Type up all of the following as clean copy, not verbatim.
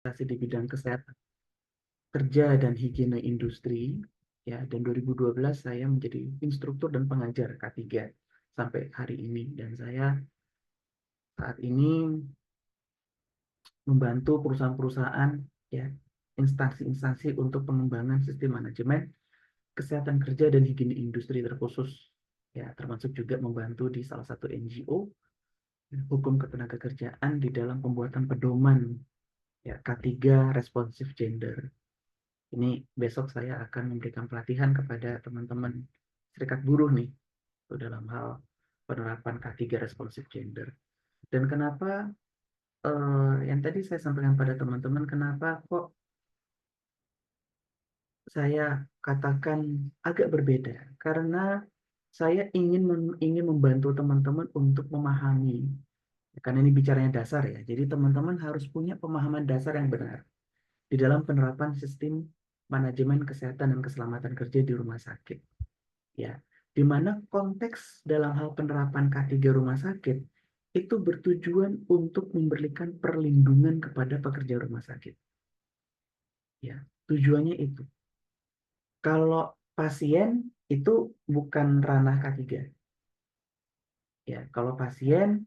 di bidang kesehatan kerja dan higiene industri, ya, dan 2012 saya menjadi instruktur dan pengajar K3 sampai hari ini, dan saya saat ini membantu perusahaan-perusahaan, ya, instansi-instansi untuk pengembangan sistem manajemen kesehatan kerja dan higiene industri terkhusus, ya, termasuk juga membantu di salah satu NGO hukum ketenagakerjaan di dalam pembuatan pedoman, ya, K3 responsif gender. Ini besok saya akan memberikan pelatihan kepada teman-teman serikat buruh nih dalam hal penerapan K3 responsif gender. Dan kenapa yang tadi saya sampaikan pada teman-teman, kenapa kok saya katakan agak berbeda? Karena saya ingin membantu teman-teman untuk memahami, karena ini bicaranya dasar ya. Jadi teman-teman harus punya pemahaman dasar yang benar di dalam penerapan sistem manajemen kesehatan dan keselamatan kerja di rumah sakit. Ya, di mana konteks dalam hal penerapan K3 rumah sakit itu bertujuan untuk memberikan perlindungan kepada pekerja rumah sakit. Ya, tujuannya itu. Kalau pasien itu bukan ranah K3. Ya, kalau pasien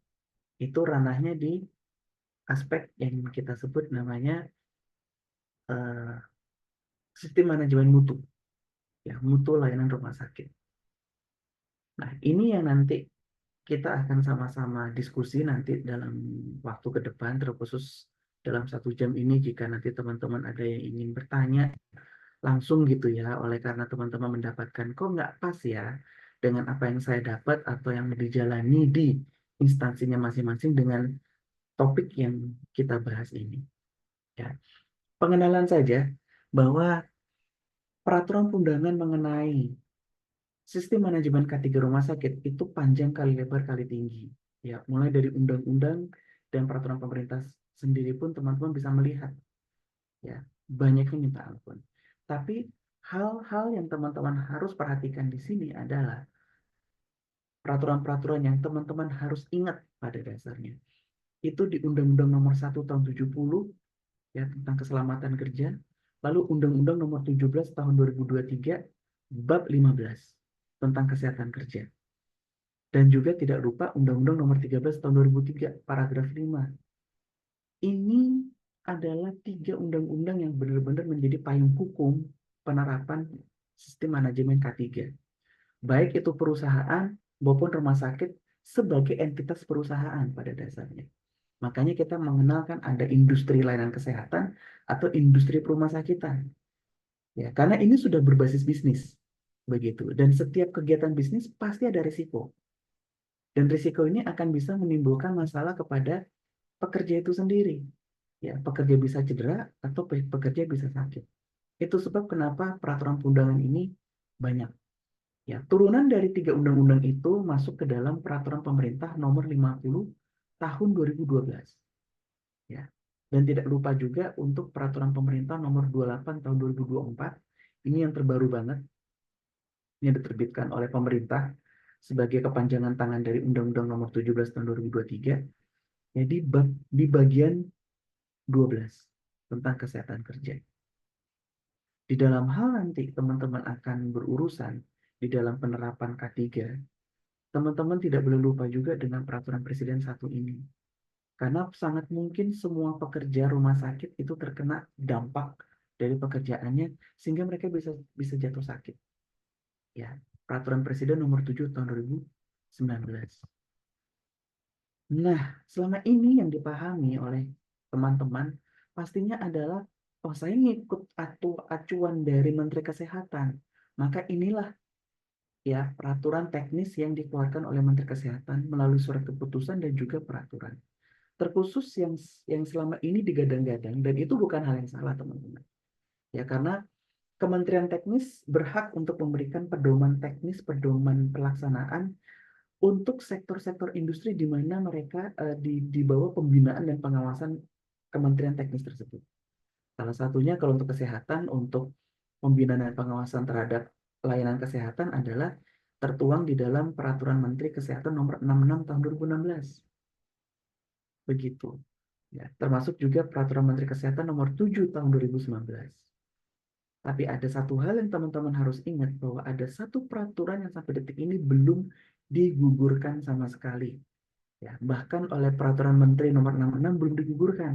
itu ranahnya di aspek yang kita sebut namanya eh, sistem manajemen mutu, ya, mutu layanan rumah sakit. Nah, ini yang nanti kita akan sama-sama diskusi nanti dalam waktu ke depan, terkhusus dalam 1 jam ini. Jika nanti teman-teman ada yang ingin bertanya langsung gitu ya, oleh karena teman-teman mendapatkan kok nggak pas ya dengan apa yang saya dapat atau yang dijalani di instansinya masing-masing dengan topik yang kita bahas ini. Ya, pengenalan saja bahwa peraturan undangan mengenai sistem manajemen K3 rumah sakit itu panjang kali lebar kali tinggi. Ya, mulai dari undang-undang dan peraturan pemerintah sendiri pun teman-teman bisa melihat, ya, banyaknya minta ampun. Tapi hal-hal yang teman-teman harus perhatikan di sini adalah peraturan-peraturan yang teman-teman harus ingat pada dasarnya. Itu di Undang-Undang Nomor 1 Tahun 70, ya, tentang keselamatan kerja, lalu Undang-Undang Nomor 17 Tahun 2023 bab 15 tentang kesehatan kerja. Dan juga tidak lupa Undang-Undang Nomor 13 Tahun 2003 paragraf 5. Ini adalah 3 undang-undang yang benar-benar menjadi payung hukum penerapan sistem manajemen K3. Baik itu perusahaan maupun rumah sakit sebagai entitas perusahaan pada dasarnya. Makanya kita mengenalkan ada industri layanan kesehatan atau industri perumah sakitan. Ya, karena ini sudah berbasis bisnis. Begitu. Dan setiap kegiatan bisnis pasti ada risiko. Dan risiko ini akan bisa menimbulkan masalah kepada pekerja itu sendiri. Ya, pekerja bisa cedera atau pekerja bisa sakit. Itu sebab kenapa peraturan perundangan ini banyak. Ya, turunan dari 3 undang-undang itu masuk ke dalam peraturan pemerintah nomor 50 tahun 2012. Ya. Dan tidak lupa juga untuk peraturan pemerintah nomor 28 tahun 2024. Ini yang terbaru banget. Ini yang diterbitkan oleh pemerintah sebagai kepanjangan tangan dari Undang-Undang nomor 17 tahun 2023. Jadi di bagian 12 tentang kesehatan kerja. Di dalam hal nanti teman-teman akan berurusan di dalam penerapan K3, teman-teman tidak boleh lupa juga dengan peraturan Presiden 1 ini. Karena sangat mungkin semua pekerja rumah sakit itu terkena dampak dari pekerjaannya sehingga mereka bisa bisa jatuh sakit. Ya, peraturan Presiden nomor 7 tahun 2019. Nah, selama ini yang dipahami oleh teman-teman pastinya adalah, oh, saya ngikut acuan dari Menteri Kesehatan. Maka inilah, ya, peraturan teknis yang dikeluarkan oleh Menteri Kesehatan melalui surat keputusan dan juga peraturan. Terkhusus yang selama ini digadang-gadang, dan itu bukan hal yang salah teman-teman. Ya, karena Kementerian Teknis berhak untuk memberikan pedoman teknis, pedoman pelaksanaan untuk sektor-sektor industri di mana mereka di bawah pembinaan dan pengawasan Kementerian Teknis tersebut. Salah satunya kalau untuk kesehatan, untuk pembinaan dan pengawasan terhadap layanan kesehatan adalah tertuang di dalam Peraturan Menteri Kesehatan Nomor 66 Tahun 2016. Begitu. Ya, termasuk juga Peraturan Menteri Kesehatan Nomor 7 Tahun 2019. Tapi ada satu hal yang teman-teman harus ingat, bahwa ada satu peraturan yang sampai detik ini belum digugurkan sama sekali. Ya, bahkan oleh Peraturan Menteri Nomor 66 belum digugurkan.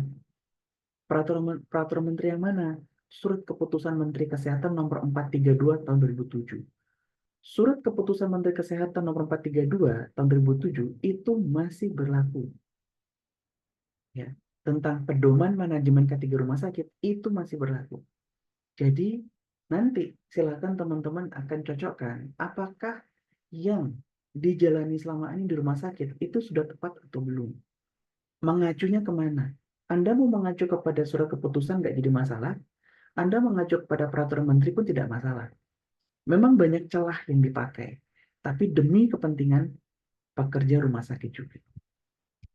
Peraturan Menteri yang mana? Surat Keputusan Menteri Kesehatan Nomor 432 Tahun 2007. Surat Keputusan Menteri Kesehatan Nomor 432 Tahun 2007 itu masih berlaku. Ya, tentang pedoman manajemen K3 rumah sakit itu masih berlaku. Jadi nanti silakan teman-teman akan cocokkan apakah yang dijalani selama ini di rumah sakit itu sudah tepat atau belum. Mengacunya kemana? Anda mau mengacu kepada surat keputusan nggak jadi masalah. Anda mengacu kepada peraturan menteri pun tidak masalah. Memang banyak celah yang dipakai, tapi demi kepentingan pekerja rumah sakit juga.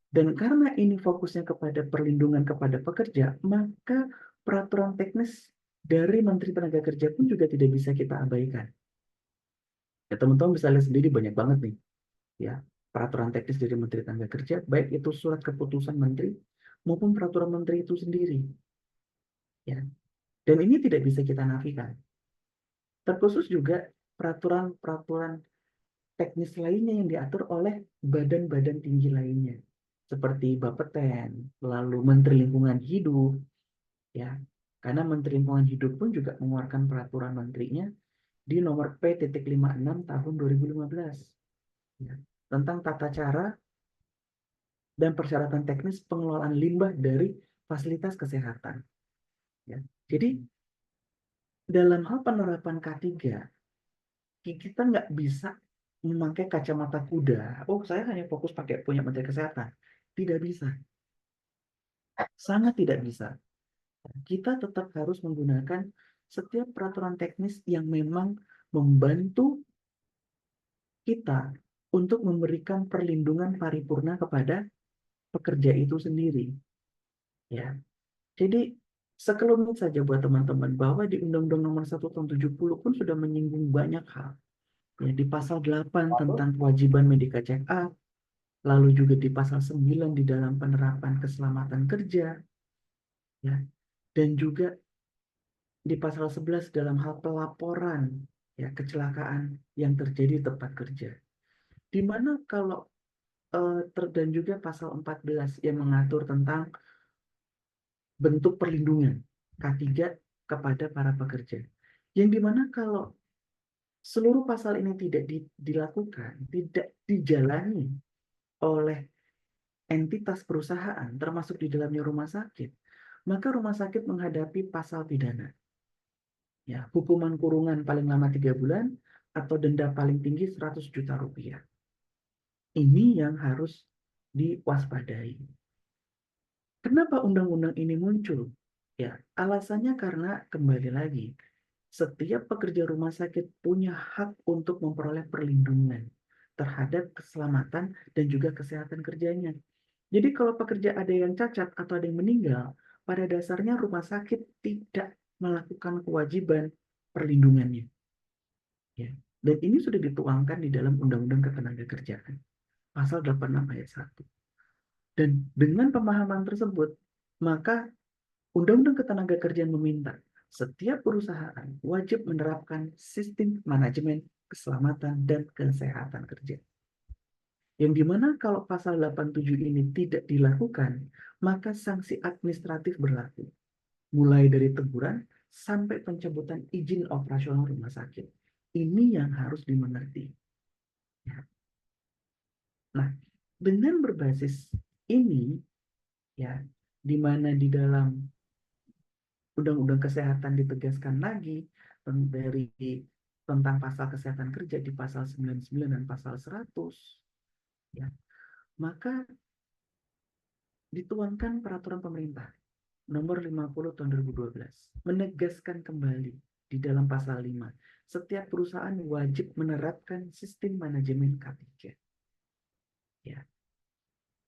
Dan karena ini fokusnya kepada perlindungan kepada pekerja, maka peraturan teknis dari Menteri Tenaga Kerja pun juga tidak bisa kita abaikan. Ya, teman-teman bisa lihat sendiri banyak banget nih, ya, peraturan teknis dari Menteri Tenaga Kerja, baik itu surat keputusan Menteri maupun peraturan Menteri itu sendiri, ya. Dan ini tidak bisa kita nafikan. Terkhusus juga peraturan-peraturan teknis lainnya yang diatur oleh badan-badan tinggi lainnya, seperti Bapeten, lalu Menteri Lingkungan Hidup, ya. Karena Menteri Lingkungan Hidup pun juga mengeluarkan peraturan menterinya di nomor P.56 tahun 2015, ya, tentang tata cara dan persyaratan teknis pengelolaan limbah dari fasilitas kesehatan. Ya. Jadi dalam hal penerapan K3, kita nggak bisa memakai kacamata kuda. Oh, saya hanya fokus pakai punya Menteri Kesehatan. Tidak bisa. Sangat tidak bisa. Kita tetap harus menggunakan setiap peraturan teknis yang memang membantu kita untuk memberikan perlindungan paripurna kepada pekerja itu sendiri. Ya, jadi sekelumit saja buat teman-teman bahwa di Undang-Undang Nomor 1 Tahun 70 pun sudah menyinggung banyak hal. Ya, di pasal 8 tentang kewajiban medical check up, lalu juga di pasal 9 di dalam penerapan keselamatan kerja, ya, dan juga di pasal 11 dalam hal pelaporan, ya, kecelakaan yang terjadi di tempat kerja. Di mana kalau dan juga pasal 14 yang mengatur tentang bentuk perlindungan K3 kepada para pekerja. Yang dimana kalau seluruh pasal ini tidak dilakukan, tidak dijalani oleh entitas perusahaan, termasuk di dalamnya rumah sakit, maka rumah sakit menghadapi pasal pidana. Ya, hukuman kurungan paling lama 3 bulan atau denda paling tinggi 100 juta rupiah. Ini yang harus diwaspadai. Kenapa undang-undang ini muncul? Ya, alasannya karena kembali lagi, setiap pekerja rumah sakit punya hak untuk memperoleh perlindungan terhadap keselamatan dan juga kesehatan kerjanya. Jadi kalau pekerja ada yang cacat atau ada yang meninggal, pada dasarnya rumah sakit tidak melakukan kewajiban perlindungannya. Ya. Dan ini sudah dituangkan di dalam Undang-Undang Ketenagakerjaan, pasal 86 ayat 1. Dan dengan pemahaman tersebut, maka Undang-Undang Ketenagakerjaan meminta setiap perusahaan wajib menerapkan sistem manajemen keselamatan dan kesehatan kerja. Yang dimana kalau pasal 87 ini tidak dilakukan, maka sanksi administratif berlaku. Mulai dari teguran sampai pencabutan izin operasional rumah sakit. Ini yang harus dimengerti. Ya. Nah, dengan berbasis ini, ya, di mana di dalam Undang-Undang Kesehatan ditegaskan lagi dari tentang pasal kesehatan kerja di pasal 99 dan pasal 100, ya, maka dituangkan peraturan pemerintah nomor 50 tahun 2012 menegaskan kembali di dalam pasal 5 setiap perusahaan wajib menerapkan sistem manajemen K3, ya.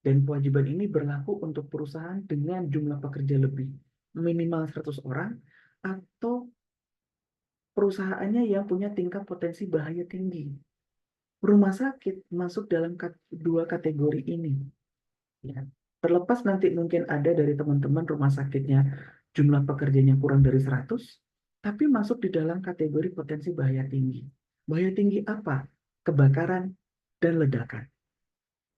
Dan kewajiban ini berlaku untuk perusahaan dengan jumlah pekerja lebih minimal 100 orang atau perusahaannya yang punya tingkat potensi bahaya tinggi. Rumah sakit masuk dalam dua kategori ini. Ya. Terlepas nanti mungkin ada dari teman-teman rumah sakitnya jumlah pekerjanya kurang dari 100, tapi masuk di dalam kategori potensi bahaya tinggi. Bahaya tinggi apa? Kebakaran dan ledakan.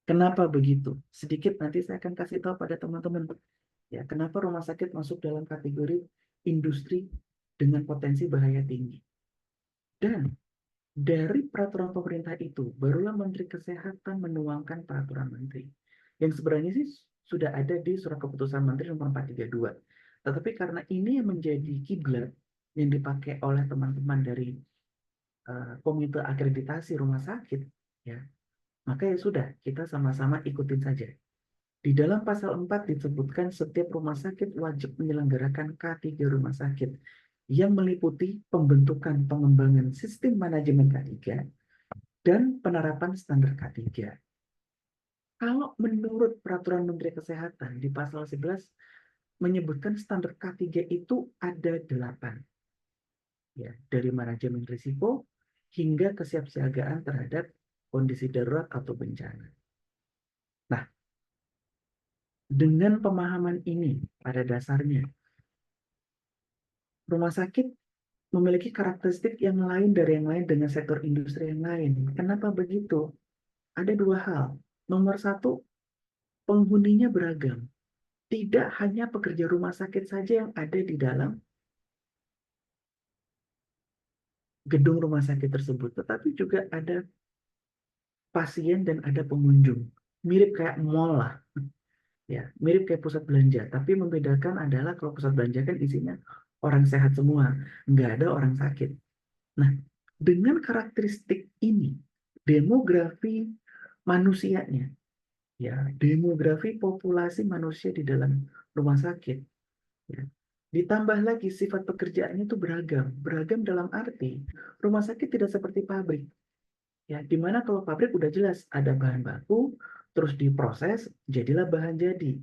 Kenapa begitu? Sedikit nanti saya akan kasih tahu pada teman-teman. Ya, kenapa rumah sakit masuk dalam kategori industri dengan potensi bahaya tinggi. Dan dari peraturan pemerintah itu, barulah Menteri Kesehatan menuangkan peraturan Menteri. Yang sebenarnya sih sudah ada di Surat Keputusan Menteri Nomor 432. Tetapi karena ini yang menjadi kiblat yang dipakai oleh teman-teman dari Komite Akreditasi Rumah Sakit, ya, maka ya sudah, kita sama-sama ikutin saja. Di dalam pasal 4 disebutkan setiap rumah sakit wajib menyelenggarakan K3 rumah sakit yang meliputi pembentukan pengembangan sistem manajemen K3 dan penerapan standar K3. Kalau menurut Peraturan Menteri Kesehatan di pasal 11 menyebutkan standar K3 itu ada 8. Ya, dari manajemen risiko hingga kesiapsiagaan terhadap kondisi darurat atau bencana. Nah, dengan pemahaman ini pada dasarnya, rumah sakit memiliki karakteristik yang lain dari yang lain dengan sektor industri yang lain. Kenapa begitu? Ada dua hal. Nomor satu, penghuninya beragam. Tidak hanya pekerja rumah sakit saja yang ada di dalam gedung rumah sakit tersebut, tetapi juga ada pasien dan ada pengunjung. Mirip kayak mall lah, ya, mirip kayak pusat belanja. Tapi membedakan adalah kalau pusat belanja kan isinya orang sehat semua, nggak ada orang sakit. Nah, dengan karakteristik ini, demografi manusianya, ya, demografi populasi manusia di dalam rumah sakit, ya, ditambah lagi sifat pekerjaannya itu beragam. Beragam dalam arti rumah sakit tidak seperti pabrik, ya, dimana kalau pabrik udah jelas ada bahan baku, terus diproses, jadilah bahan jadi.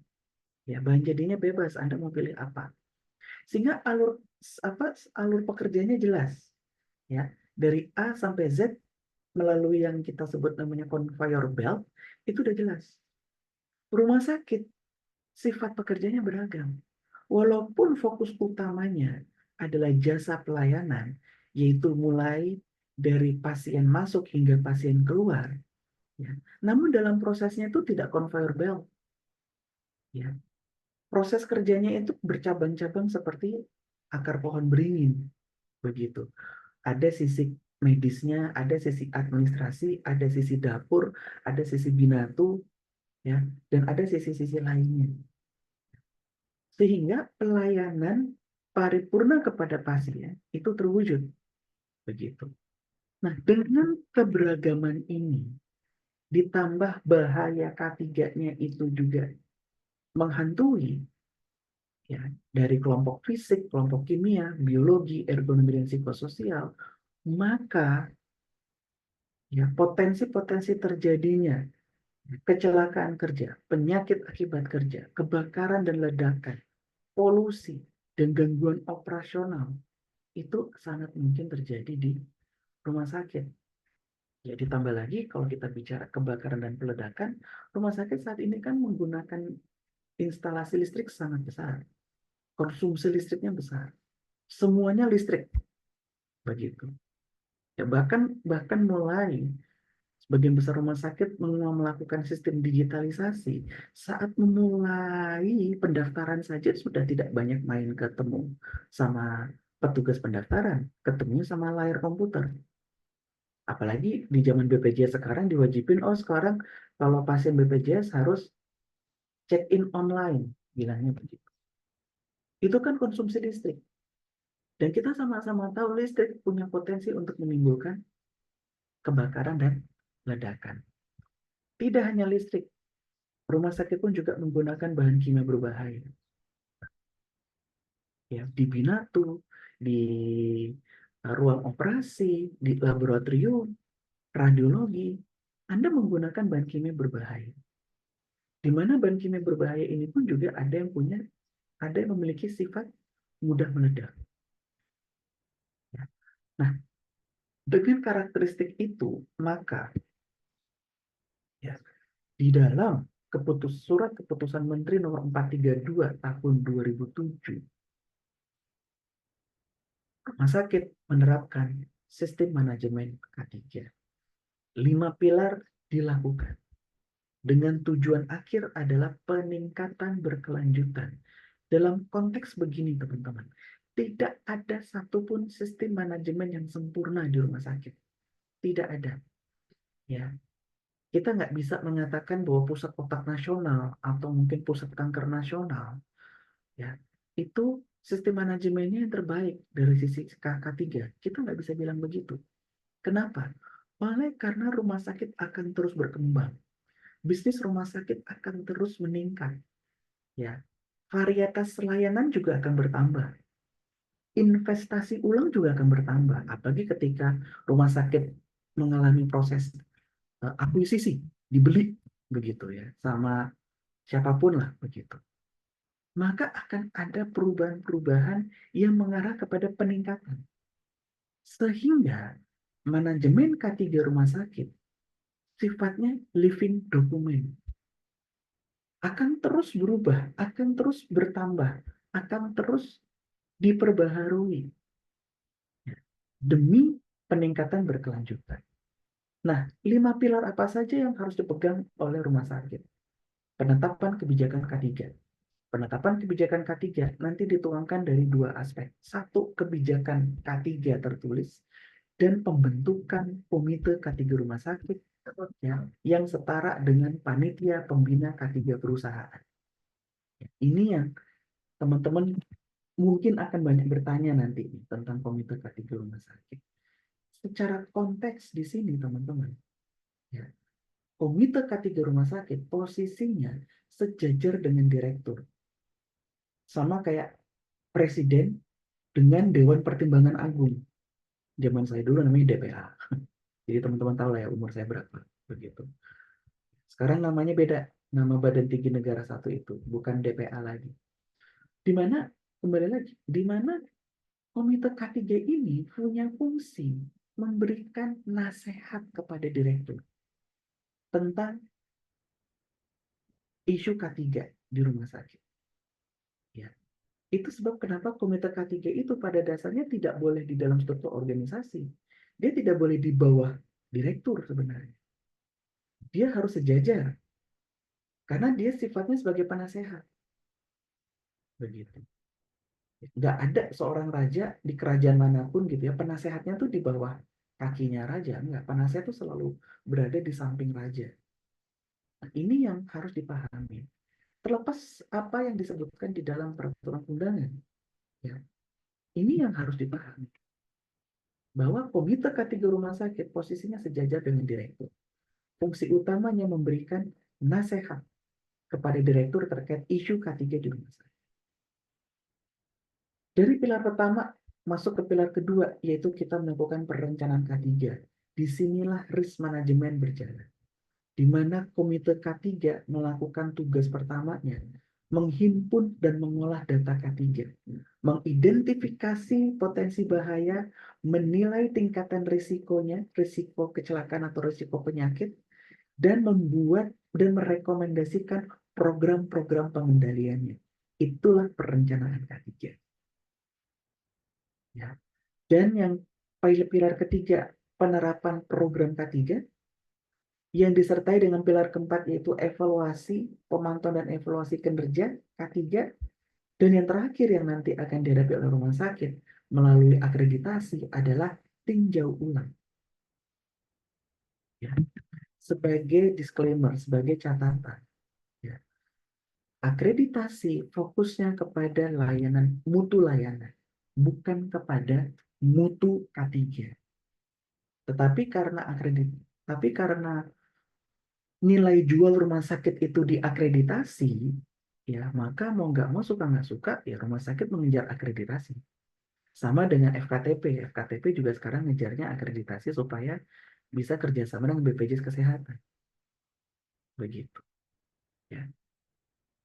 Ya, bahan jadinya bebas, Anda mau pilih apa. Sehingga alur pekerjaannya jelas, ya, dari A sampai Z melalui yang kita sebut namanya conveyor belt itu udah jelas. Rumah sakit sifat pekerjaannya beragam. Walaupun fokus utamanya adalah jasa pelayanan, yaitu mulai dari pasien masuk hingga pasien keluar, ya. Namun dalam prosesnya itu tidak conveyor belt, ya. Proses kerjanya itu bercabang-cabang seperti akar pohon beringin, begitu. Ada sisi medisnya, ada sisi administrasi, ada sisi dapur, ada sisi binatu, ya, dan ada sisi-sisi lainnya. Sehingga pelayanan paripurna kepada pasien itu terwujud, begitu. Nah, dengan keberagaman ini ditambah bahaya K3-nya itu juga menghantui, ya, dari kelompok fisik, kelompok kimia, biologi, ergonomi dan psikososial, maka ya potensi-potensi terjadinya kecelakaan kerja, penyakit akibat kerja, kebakaran dan ledakan, polusi, dan gangguan operasional itu sangat mungkin terjadi di rumah sakit. Ya, ditambah lagi kalau kita bicara kebakaran dan peledakan, rumah sakit saat ini kan menggunakan instalasi listrik sangat besar. Konsumsi listriknya besar. Semuanya listrik, begitu. Ya, bahkan bahkan mulai sebagian besar rumah sakit melakukan sistem digitalisasi. Saat memulai pendaftaran saja sudah tidak banyak main ketemu sama petugas pendaftaran, ketemu sama layar komputer. Apalagi di zaman BPJS sekarang diwajibin, oh sekarang kalau pasien BPJS harus check-in online, bilangnya begitu. Itu kan konsumsi listrik. Dan kita sama-sama tahu listrik punya potensi untuk menimbulkan kebakaran dan ledakan. Tidak hanya listrik, rumah sakit pun juga menggunakan bahan kimia berbahaya. Ya, di binatu, di ruang operasi, di laboratorium, radiologi, Anda menggunakan bahan kimia berbahaya. Di mana bahan kimia berbahaya ini pun juga ada yang memiliki sifat mudah meledak. Ya. Nah, dengan karakteristik itu, maka ya, di dalam surat keputusan Menteri nomor 432 tahun 2007, rumah sakit menerapkan sistem manajemen K3. 5 pilar dilakukan dengan tujuan akhir adalah peningkatan berkelanjutan. Dalam konteks begini, teman-teman, tidak ada satupun sistem manajemen yang sempurna di rumah sakit. Tidak ada. Ya, kita nggak bisa mengatakan bahwa pusat otak nasional atau mungkin pusat kanker nasional, ya, itu sistem manajemennya yang terbaik dari sisi KK3. Kita nggak bisa bilang begitu. Kenapa? Oleh karena rumah sakit akan terus berkembang, bisnis rumah sakit akan terus meningkat, ya, varietas layanan juga akan bertambah, investasi ulang juga akan bertambah, apalagi ketika rumah sakit mengalami proses akuisisi, dibeli begitu ya, sama siapapun lah begitu. Maka akan ada perubahan-perubahan yang mengarah kepada peningkatan. Sehingga manajemen K3 rumah sakit sifatnya living document. Akan terus berubah, akan terus bertambah, akan terus diperbaharui ya, demi peningkatan berkelanjutan. Nah, 5 pilar apa saja yang harus dipegang oleh rumah sakit? Penetapan kebijakan K3. Penetapan kebijakan K3 nanti dituangkan dari dua aspek. Satu, kebijakan K3 tertulis, dan pembentukan komite K3 rumah sakit ya, yang setara dengan panitia pembina K3 perusahaan. Ini yang teman-teman mungkin akan banyak bertanya nanti tentang komite K3 rumah sakit. Secara konteks di sini, teman-teman, ya, komite K3 rumah sakit posisinya sejajar dengan direktur. Sama kayak presiden dengan Dewan Pertimbangan Agung. Zaman saya dulu namanya DPA. Jadi teman-teman tahu lah ya umur saya berapa. Begitu. Sekarang namanya beda. Nama Badan Tinggi Negara 1 itu. Bukan DPA lagi. Di mana, kembali lagi, di mana komite K3 ini punya fungsi memberikan nasihat kepada direktur tentang isu K3 di rumah sakit. Ya. Itu sebab kenapa komite K3 itu pada dasarnya tidak boleh di dalam struktur organisasi. Dia tidak boleh di bawah direktur sebenarnya. Dia harus sejajar. Karena dia sifatnya sebagai penasehat. Begitu. Nggak ada seorang raja di kerajaan manapun gitu ya, penasehatnya tuh di bawah kakinya raja. Enggak, penasehat tuh selalu berada di samping raja. Nah, ini yang harus dipahami. Terlepas apa yang disebutkan di dalam peraturan undangan, ya, ini yang harus dipahami. Bahwa komite K3 rumah sakit posisinya sejajar dengan direktur. Fungsi utamanya memberikan nasihat kepada direktur terkait isu K3 di rumah sakit. Dari pilar pertama masuk ke pilar kedua, yaitu kita melakukan perencanaan K3. Disinilah risk management berjalan. Di mana komite K3 melakukan tugas pertamanya, menghimpun dan mengolah data K3, mengidentifikasi potensi bahaya, menilai tingkatan risikonya, risiko kecelakaan atau risiko penyakit, dan membuat dan merekomendasikan program-program pengendaliannya. Itulah perencanaan K3. Ya. Dan yang pilar ketiga, penerapan program K3, yang disertai dengan pilar keempat yaitu evaluasi, pemantauan dan evaluasi kinerja K3, dan yang terakhir yang nanti akan dihadapi oleh rumah sakit melalui akreditasi adalah tinjau ulang. Ya. Sebagai disclaimer, sebagai catatan, ya, akreditasi fokusnya kepada layanan, mutu layanan, bukan kepada mutu K3. Tapi karena nilai jual rumah sakit itu diakreditasi, ya maka mau nggak mau suka nggak suka ya rumah sakit mengejar akreditasi. Sama dengan FKTP. FKTP juga sekarang ngejarnya akreditasi supaya bisa kerjasama dengan BPJS Kesehatan. Begitu. Ya.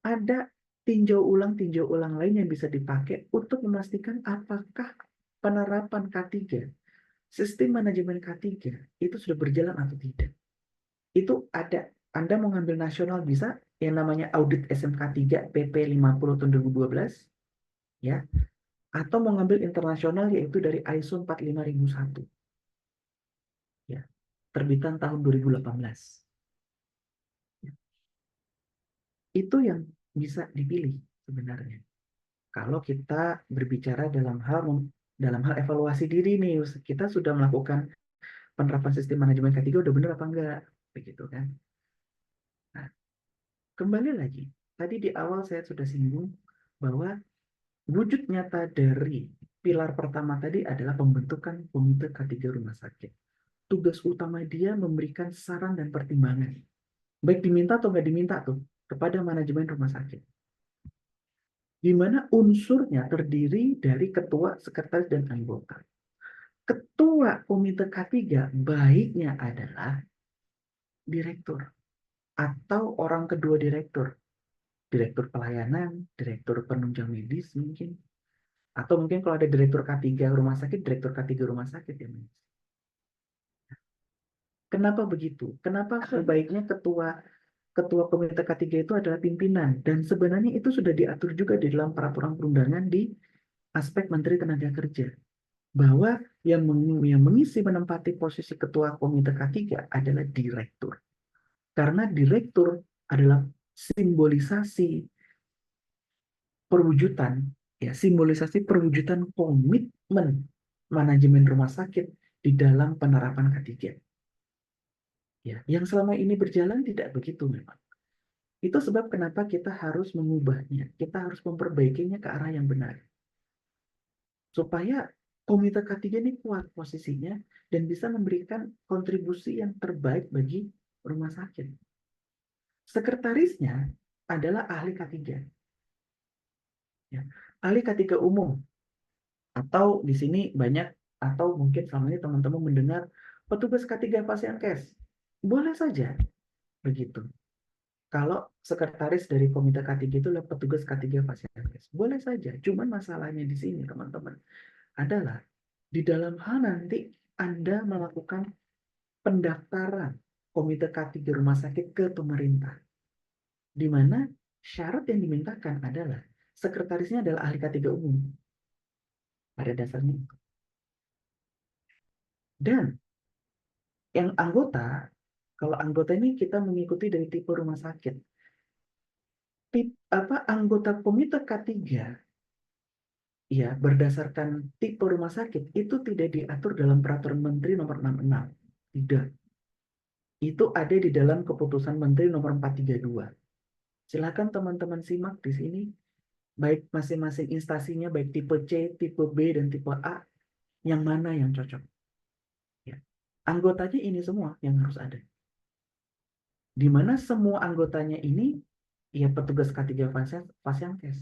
Ada tinjau ulang lain yang bisa dipakai untuk memastikan apakah penerapan K3, sistem manajemen K3 itu sudah berjalan atau tidak. Itu ada. Anda mau ngambil nasional bisa, yang namanya audit SMK 3 PP 50 tahun 2012, ya, atau mau ngambil internasional yaitu dari ISO 45001, ya, terbitan tahun 2018. Ya, itu yang bisa dipilih sebenarnya. Kalau kita berbicara dalam hal evaluasi diri nih, kita sudah melakukan penerapan sistem manajemen K3 udah bener apa enggak, begitu kan? Nah, kembali lagi, tadi di awal saya sudah singgung bahwa wujud nyata dari pilar pertama tadi adalah pembentukan komite K3 rumah sakit. Tugas utama dia memberikan saran dan pertimbangan, baik diminta atau nggak diminta tuh, kepada manajemen rumah sakit. Di mana unsurnya terdiri dari ketua, sekretaris, dan anggota. Ketua komite K3 baiknya adalah direktur atau orang kedua direktur. Direktur pelayanan, direktur penunjang medis mungkin. Atau mungkin kalau ada direktur K3 rumah sakit, direktur K3 rumah sakit ya. Kenapa begitu? Kenapa sebaiknya ketua ketua komite K3 itu adalah pimpinan? Dan sebenarnya itu sudah diatur juga di dalam peraturan perundangan di aspek Menteri Tenaga Kerja. Bahwa yang mengisi menempati posisi ketua komite K3 adalah direktur. Karena direktur adalah simbolisasi perwujudan, ya, simbolisasi perwujudan komitmen manajemen rumah sakit di dalam penerapan K3. Ya, yang selama ini berjalan tidak begitu memang. Itu sebab kenapa kita harus mengubahnya, kita harus memperbaikinya ke arah yang benar. Supaya komite K3 ini kuat posisinya dan bisa memberikan kontribusi yang terbaik bagi rumah sakit. Sekretarisnya adalah ahli K3. Ya. Ahli K3 umum. Atau di sini banyak, atau mungkin selama ini teman-teman mendengar petugas K3 pasien kes. Boleh saja begitu. Kalau sekretaris dari komite K3 itu adalah petugas K3 pasien kes. Boleh saja. Cuman masalahnya di sini teman-teman adalah di dalam hal nanti Anda melakukan pendaftaran komite K3 rumah sakit ke pemerintah. Di mana syarat yang dimintakan adalah sekretarisnya adalah ahli K3 umum. Pada dasarnya. Dan yang anggota, kalau anggota ini kita mengikuti dari tipe rumah sakit. Anggota komite K3 ya berdasarkan tipe rumah sakit itu tidak diatur dalam peraturan Menteri nomor 66. Tidak. Itu ada di dalam keputusan Menteri nomor 432. Silakan teman-teman simak di sini baik masing-masing instansinya baik tipe C, tipe B dan tipe A yang mana yang cocok. Ya. Anggotanya ini semua yang harus ada. Di mana semua anggotanya ini ya petugas K3 Fasiankes.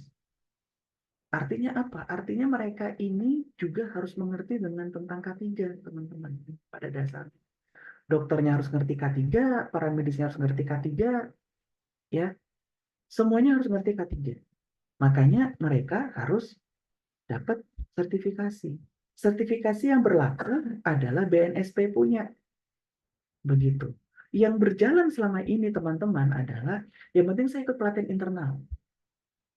Artinya apa? Artinya mereka ini juga harus mengerti dengan tentang K3, teman-teman. Pada dasarnya. Dokternya harus ngerti K3, para medisnya harus ngerti K3, ya. Semuanya harus ngerti K3. Makanya mereka harus dapat sertifikasi. Sertifikasi yang berlaku adalah BNSP punya. Begitu. Yang berjalan selama ini teman-teman adalah yang penting saya ikut pelatihan internal.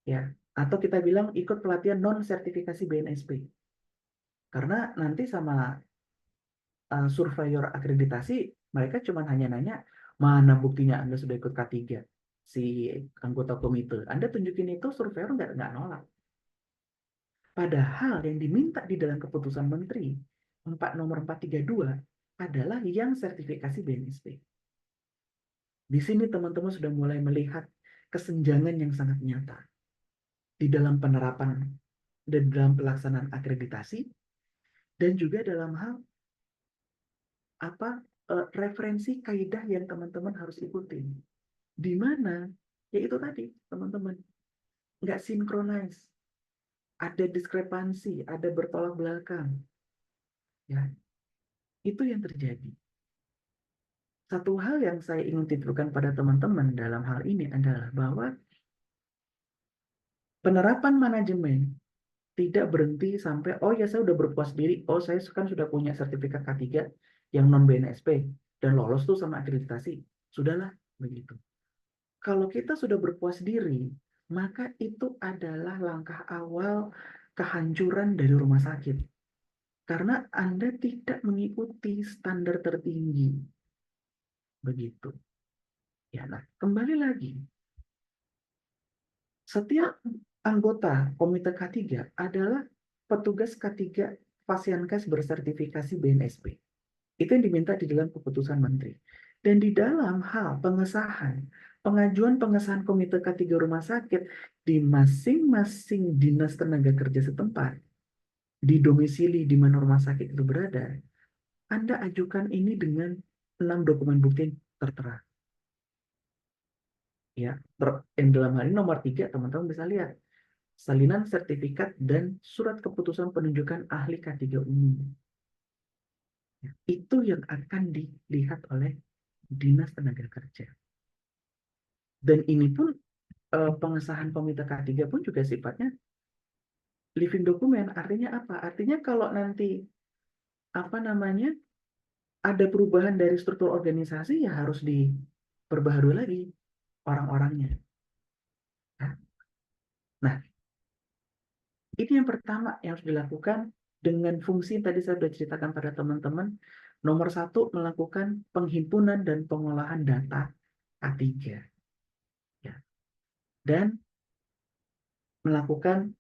Ya, atau kita bilang ikut pelatihan non sertifikasi BNSP. Karena nanti sama surveyor akreditasi mereka cuma hanya nanya mana buktinya Anda sudah ikut K3 si anggota komite. Anda tunjukin itu surveyor nggak nolak. Padahal yang diminta di dalam keputusan Menteri nomor 432 adalah yang sertifikasi BNSP. Di sini teman-teman sudah mulai melihat kesenjangan yang sangat nyata di dalam penerapan dan dalam pelaksanaan akreditasi dan juga dalam hal referensi kaidah yang teman-teman harus ikuti. Di mana ya itu tadi teman-teman nggak sinkronis, ada diskrepansi, ada bertolak belakang, ya itu yang terjadi. Satu hal yang saya ingin titipkan pada teman-teman dalam hal ini adalah bahwa penerapan manajemen tidak berhenti sampai, oh ya saya udah berpuas diri, oh saya kan sudah punya sertifikat K3 yang non BNSP dan lolos tuh sama akreditasi. Sudahlah, begitu. Kalau kita sudah berpuas diri, maka itu adalah langkah awal kehancuran dari rumah sakit. Karena Anda tidak mengikuti standar tertinggi. Begitu. Ya, nah, kembali lagi. Setiap anggota Komite K3 adalah petugas K3 Fasiankes bersertifikasi BNSP. Itu yang diminta di dalam keputusan menteri. Dan di dalam hal pengajuan pengesahan Komite K3 rumah sakit di masing-masing dinas tenaga kerja setempat, di domisili di mana rumah sakit itu berada, Anda ajukan ini dengan 6 dokumen bukti tertera. Ya, yang dalam hal ini nomor 3, teman-teman bisa lihat. Salinan sertifikat dan surat keputusan penunjukan ahli K3 umum. Ya, itu yang akan dilihat oleh Dinas Tenaga Kerja. Dan ini pun pengesahan Komite K3 pun juga sifatnya living dokumen. Artinya apa? Artinya kalau nanti apa namanya ada perubahan dari struktur organisasi, ya harus diperbaharui lagi orang-orangnya. Ya. Nah, ini yang pertama yang harus dilakukan dengan fungsi yang tadi saya sudah ceritakan pada teman-teman. Nomor 1, melakukan penghimpunan dan pengolahan data A3. Ya. Dan melakukan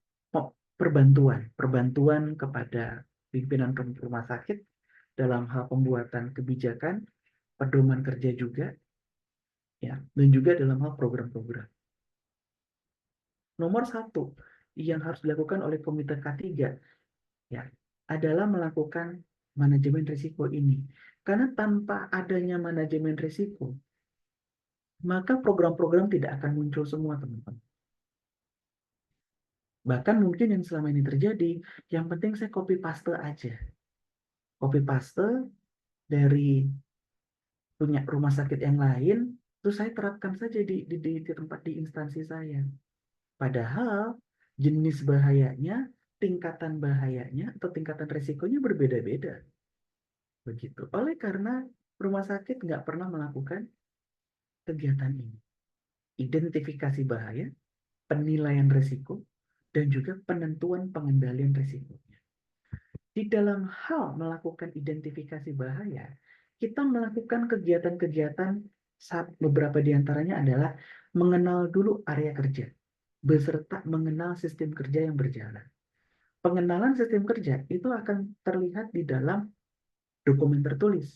perbantuan kepada pimpinan rumah sakit dalam hal pembuatan kebijakan, pedoman kerja juga, ya, dan juga dalam hal program-program. Nomor 1 yang harus dilakukan oleh Komite K3, ya, adalah melakukan manajemen risiko ini. Karena tanpa adanya manajemen risiko, maka program-program tidak akan muncul semua, teman-teman. Bahkan mungkin yang selama ini terjadi, yang penting saya copy paste aja. Copy paste dari punya rumah sakit yang lain, terus saya terapkan saja di tempat di instansi saya. Padahal jenis bahayanya, tingkatan bahayanya, atau tingkatan resikonya berbeda-beda. Begitu. Oleh karena rumah sakit nggak pernah melakukan kegiatan ini. Identifikasi bahaya, penilaian resiko, dan juga penentuan pengendalian resikonya. Di dalam hal melakukan identifikasi bahaya, kita melakukan kegiatan-kegiatan, beberapa diantaranya adalah mengenal dulu area kerja, beserta mengenal sistem kerja yang berjalan. Pengenalan sistem kerja itu akan terlihat di dalam dokumen tertulis,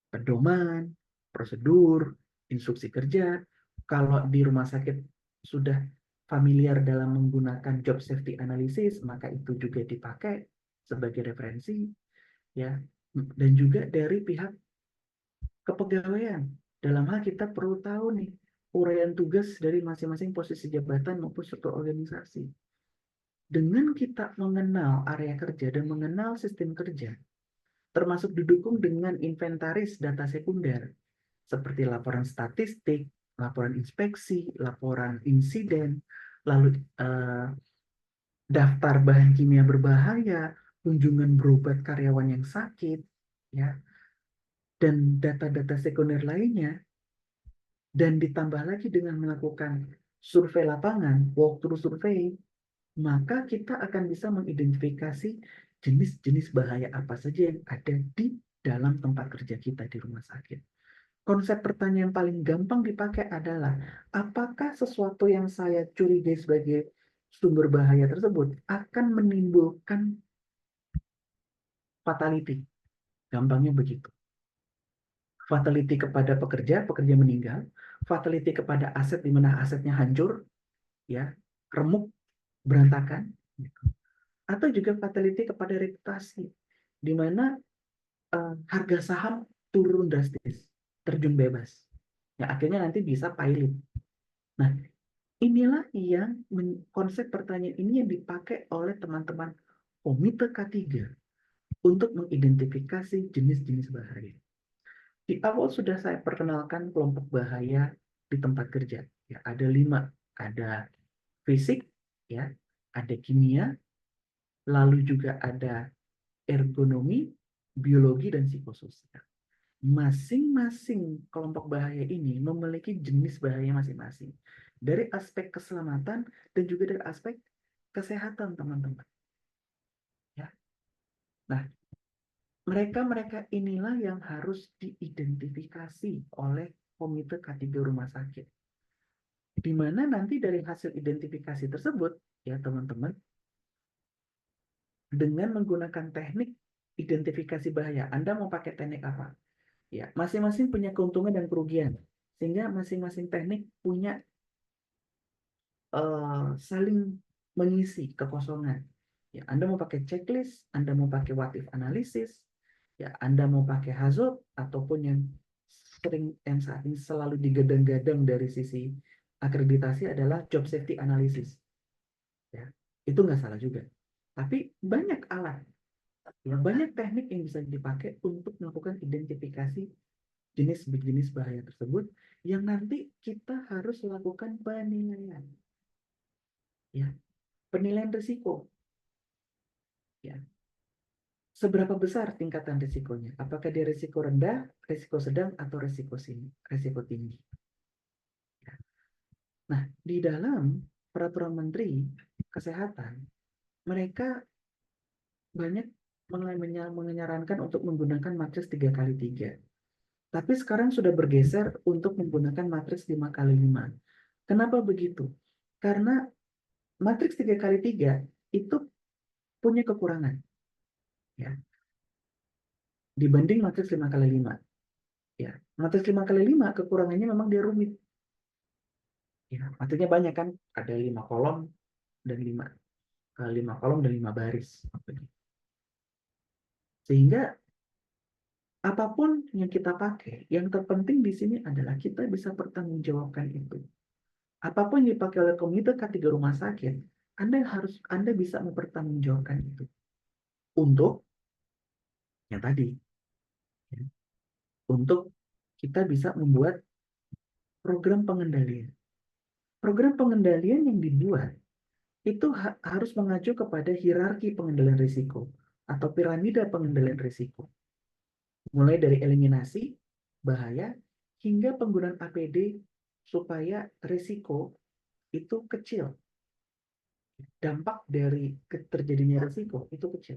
pedoman, prosedur, instruksi kerja. Kalau di rumah sakit sudah familiar dalam menggunakan job safety analysis, maka itu juga dipakai sebagai referensi, ya. Dan juga dari pihak kepegawaian. Dalam hal kita perlu tahu nih uraian tugas dari masing-masing posisi jabatan maupun struktur organisasi. Dengan kita mengenal area kerja dan mengenal sistem kerja, termasuk didukung dengan inventaris data sekunder, seperti laporan statistik, laporan inspeksi, laporan insiden, lalu daftar bahan kimia berbahaya, kunjungan berobat karyawan yang sakit, ya, dan data-data sekunder lainnya, dan ditambah lagi dengan melakukan survei lapangan, walkthrough survei, maka kita akan bisa mengidentifikasi jenis-jenis bahaya apa saja yang ada di dalam tempat kerja kita di rumah sakit. Konsep pertanyaan paling gampang dipakai adalah, apakah sesuatu yang saya curigai sebagai sumber bahaya tersebut akan menimbulkan fatality? Gampangnya begitu. Fatality kepada pekerja, pekerja meninggal. Fatality kepada aset, di mana asetnya hancur, ya, remuk, berantakan. Atau juga fatality kepada reputasi, di mana harga saham turun drastis, terjun bebas. Ya, akhirnya nanti bisa pilot. Nah, inilah yang konsep pertanyaan ini yang dipakai oleh teman-teman Komite K3 untuk mengidentifikasi jenis-jenis bahaya. Di awal sudah saya perkenalkan kelompok bahaya di tempat kerja. Ya, ada 5. Ada fisik, ya, ada kimia, lalu juga ada ergonomi, biologi, dan psikososial. masing-masing kelompok bahaya ini memiliki jenis bahaya masing-masing. Dari aspek keselamatan dan juga dari aspek kesehatan, teman-teman. Ya. Nah, mereka-mereka inilah yang harus diidentifikasi oleh komite K3 rumah sakit. Di mana nanti dari hasil identifikasi tersebut, ya teman-teman, dengan menggunakan teknik identifikasi bahaya, Anda mau pakai teknik apa? Ya, masing-masing punya keuntungan dan kerugian. Sehingga masing-masing teknik punya saling mengisi kekosongan. Ya, Anda mau pakai checklist, Anda mau pakai what if analysis, ya Anda mau pakai HAZOP ataupun yang saat ini selalu digadang-gadang dari sisi akreditasi adalah job safety analysis. Ya, itu nggak salah juga. Tapi banyak alat, ya, banyak teknik yang bisa dipakai untuk melakukan identifikasi jenis-jenis bahaya tersebut yang nanti kita harus lakukan penilaian. Ya, penilaian risiko. Ya, seberapa besar tingkatan risikonya? Apakah dia risiko rendah, risiko sedang, atau risiko tinggi? Ya. Nah, di dalam peraturan Menteri Kesehatan, mereka banyak menyarankan untuk menggunakan matriks 3x3. Tapi sekarang sudah bergeser untuk menggunakan matriks 5x5. Kenapa begitu? Karena matriks 3x3 itu punya kekurangan, ya, dibanding matriks 5x5. Ya, matriks 5x5 kekurangannya memang dia rumit. Ya, maksudnya banyak kan, ada 5 kolom dan 5 kolom dan 5 baris. Sehingga apapun yang kita pakai, yang terpenting di sini adalah kita bisa pertanggungjawabkan itu. Apapun yang dipakai oleh komite K3 rumah sakit, Anda bisa mempertanggungjawabkan itu untuk yang tadi, ya, untuk kita bisa membuat program pengendalian. Program pengendalian yang dibuat itu harus mengacu kepada hierarki pengendalian risiko atau piramida pengendalian risiko. Mulai dari eliminasi bahaya hingga penggunaan APD supaya risiko itu kecil. Dampak dari terjadinya risiko itu kecil.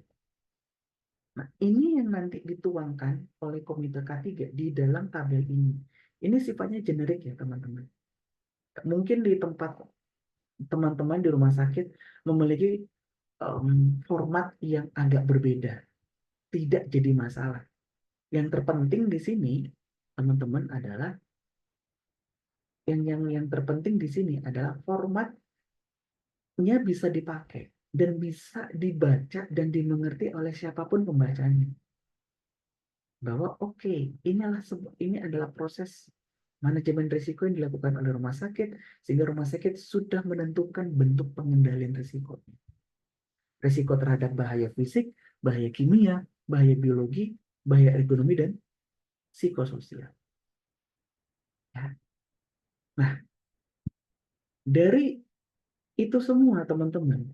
Nah, ini yang nanti dituangkan oleh Komite K3 di dalam tabel ini. Ini sifatnya generik ya, teman-teman. Mungkin di tempat teman-teman di rumah sakit memiliki format yang agak berbeda. Tidak jadi masalah. Yang terpenting di sini, teman-teman, adalah yang terpenting di sini adalah formatnya bisa dipakai dan bisa dibaca dan dimengerti oleh siapapun pembacanya. Bahwa oke, ini adalah proses manajemen risiko yang dilakukan oleh rumah sakit sehingga rumah sakit sudah menentukan bentuk pengendalian risiko. Risiko terhadap bahaya fisik, bahaya kimia, bahaya biologi, bahaya ergonomi dan psikososial. Ya. Nah, dari itu semua teman-teman,